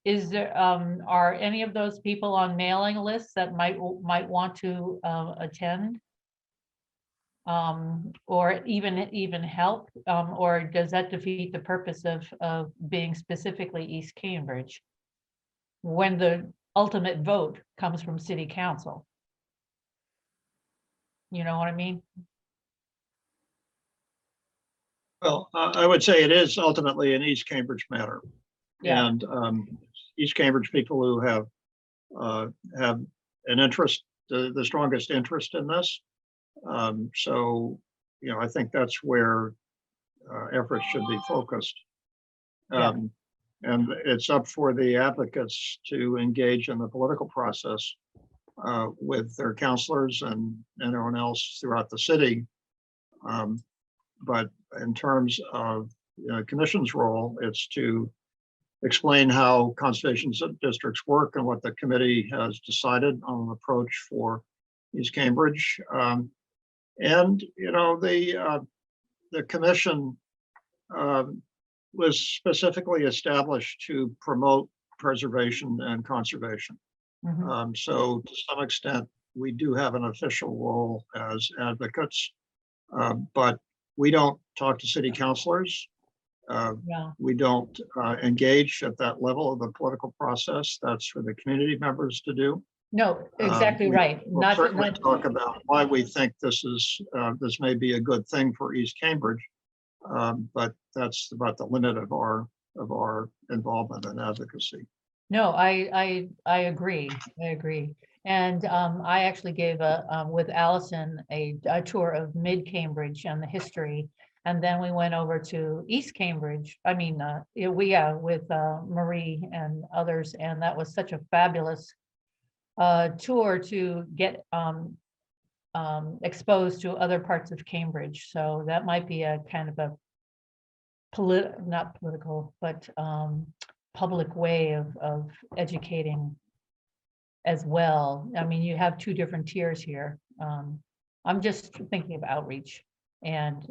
Is there are any of those people on mailing lists that might want to attend? Or even help, or does that defeat the purpose of being specifically East Cambridge when the ultimate vote comes from City Council? You know what I mean? Well, I would say it is ultimately an East Cambridge matter. Yeah. And East Cambridge people who have an interest, the strongest interest in this. So, I think that's where efforts should be focused. And it's up for the advocates to engage in the political process with their counselors and everyone else throughout the city. But in terms of commission's role, it's to explain how conservation districts work and what the committee has decided on an approach for East Cambridge. And the commission was specifically established to promote preservation and conservation. So to some extent, we do have an official role as advocates, but we don't talk to city councilors. Yeah, We don't engage at that level of the political process. That's for the community members to do. no, exactly We- right. We'll Not, certainly not, talk about why we think this may be a good thing for East Cambridge. But that's about the limit of our involvement and advocacy. no, I agree. I agree. And I actually gave with Allison, a tour of mid-Cambridge and the history. And then we went over to East Cambridge. I mean, with Marie and others, and that was such a fabulous tour to get exposed to other parts of Cambridge. So that might be a kind of a not political, but public way of educating as well. I mean, you have two different tiers here. I'm just thinking of outreach and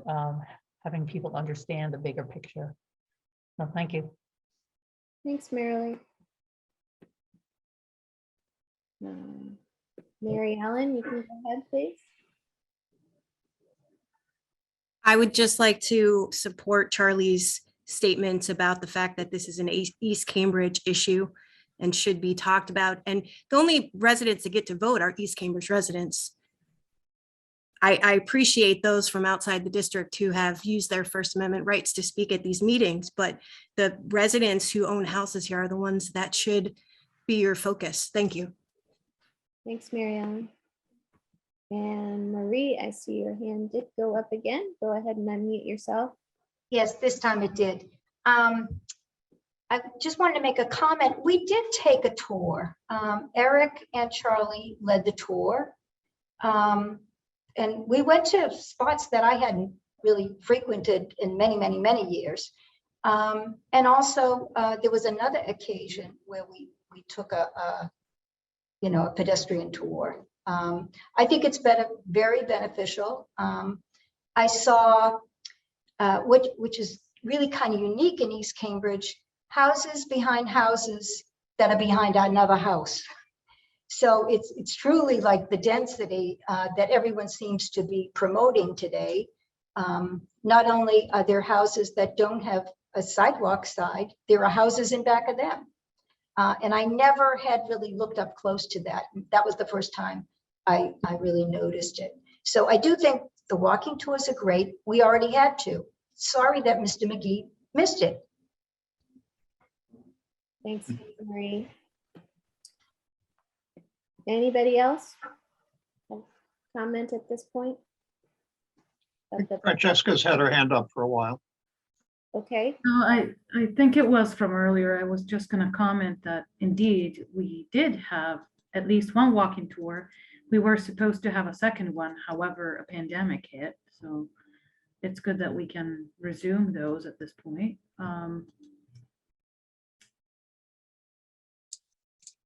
having people understand the bigger picture. So thank you. Thanks, Marilee. Mary Ellen, you can go ahead, please. I would just like to support Charlie's statements about the fact that this is an East Cambridge issue and should be talked about. And the only residents that get to vote are East Cambridge residents. I appreciate those from outside the district who have used their First Amendment rights to speak at these meetings, but the residents who own houses here are the ones that should be your focus. Thank you. Thanks, Mary Ellen. And Marie, I see your hand did go up again. Go ahead and unmute yourself. Yes, this time it did. I just wanted to make a comment. We did take a tour. Eric and Charlie led the tour. And we went to spots that I hadn't really frequented in many, many, many years. And also there was another occasion where we took a pedestrian tour. I think it's very beneficial. I saw, which is really kind of unique in East Cambridge, houses behind houses that are behind another house. So it's truly like the density that everyone seems to be promoting today. Not only are there houses that don't have a sidewalk side, there are houses in back of them. And I never had really looked up close to that. That was the first time I really noticed it. So I do think the walking tours are great. We already had two. Sorry that Mr. McGee missed it. Thanks, Marie. Anybody else have comment at this point? Francesca's had her hand up for a while. Okay, No, I think it was from earlier. I was just going to comment that indeed we did have at least one walking tour. We were supposed to have a second one, however, a pandemic hit. So it's good that we can resume those at this point.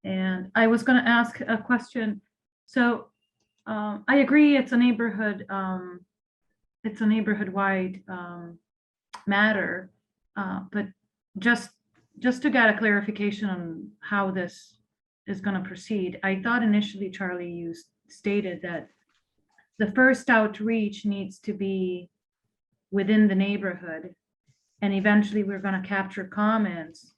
And I was going to ask a question. So I agree it's a neighborhood-wide matter, but just to get a clarification on how this is going to proceed. I thought initially, Charlie, you stated that the first outreach needs to be within the neighborhood, and eventually we're going to capture comments,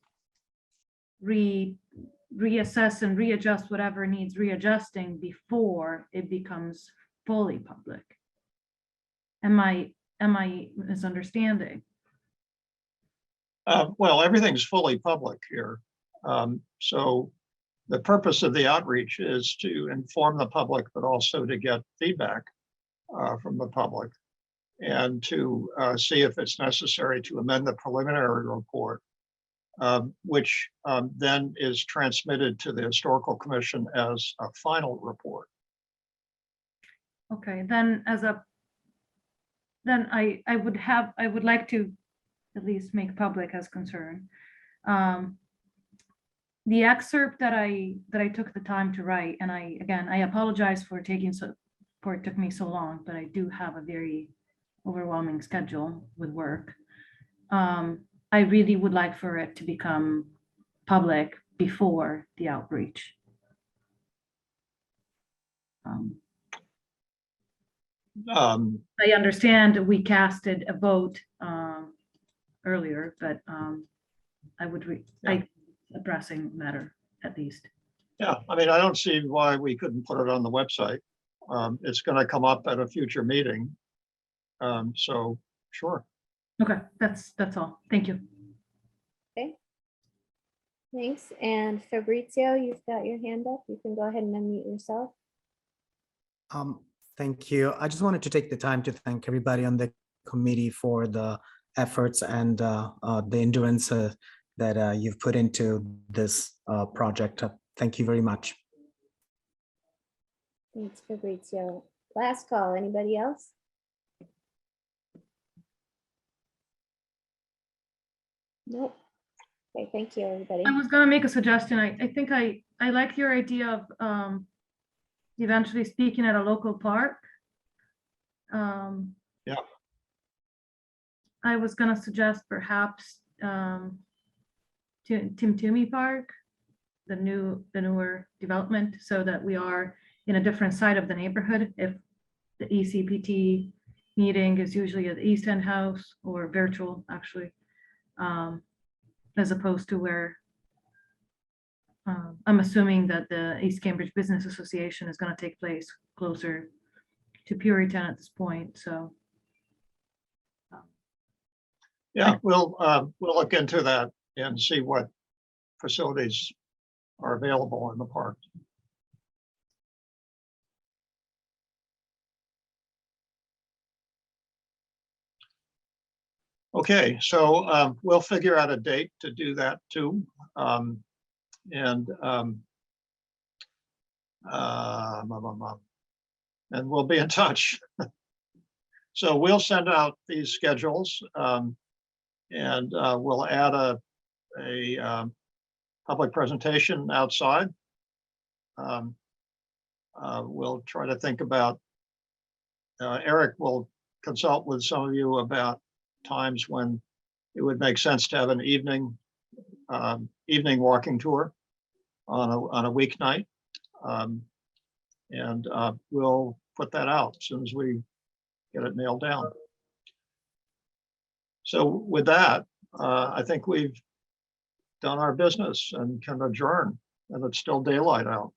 reassess and readjust whatever needs readjusting before it becomes fully public. Am I misunderstanding? Well, everything's fully public here. So the purpose of the outreach is to inform the public, but also to get feedback from the public and to see if it's necessary to amend the preliminary report, which then is transmitted to the Historical Commission as a final report. Okay, then I would like to at least make public as concern. The excerpt that I took the time to write, and I apologize for it took me so long, but I do have a very overwhelming schedule with work. I really would like for it to become public before the outreach. I understand we casted a vote earlier, but I would a pressing matter at least. Yeah, I mean, I don't see why we couldn't put it on the website. It's going to come up at a future meeting. So sure. Okay, that's all. Thank you. Okay. Thanks. And Fabrizio, you've got your hand up. You can go ahead and unmute yourself. Thank you. I just wanted to take the time to thank everybody on the committee for the efforts and the endurance that you've put into this project. Thank you very much. Thanks, Fabrizio. Last call. Anybody else? Nope. Okay, thank you, everybody. I was gonna make a suggestion. I think I like your idea of eventually speaking at a local park. Yeah. I was gonna suggest perhaps Timtumi Park, the newer development, so that we are in a different side of the neighborhood. If the ECPT meeting is usually at the East End House or virtual, actually, as opposed to where I'm assuming that the East Cambridge Business Association is going to take place closer to Puritan at this point. So Yeah, we'll look into that and see what facilities are available in the park. Okay, so we'll figure out a date to do that too. And we'll be in touch. So we'll send out these schedules and we'll add a public presentation outside. We'll try to think about, Eric will consult with some of you about times when it would make sense to have an evening walking tour on a weeknight. And we'll put that out as soon as we get it nailed down. So with that, I think we've done our business and can adjourn, and it's still daylight out.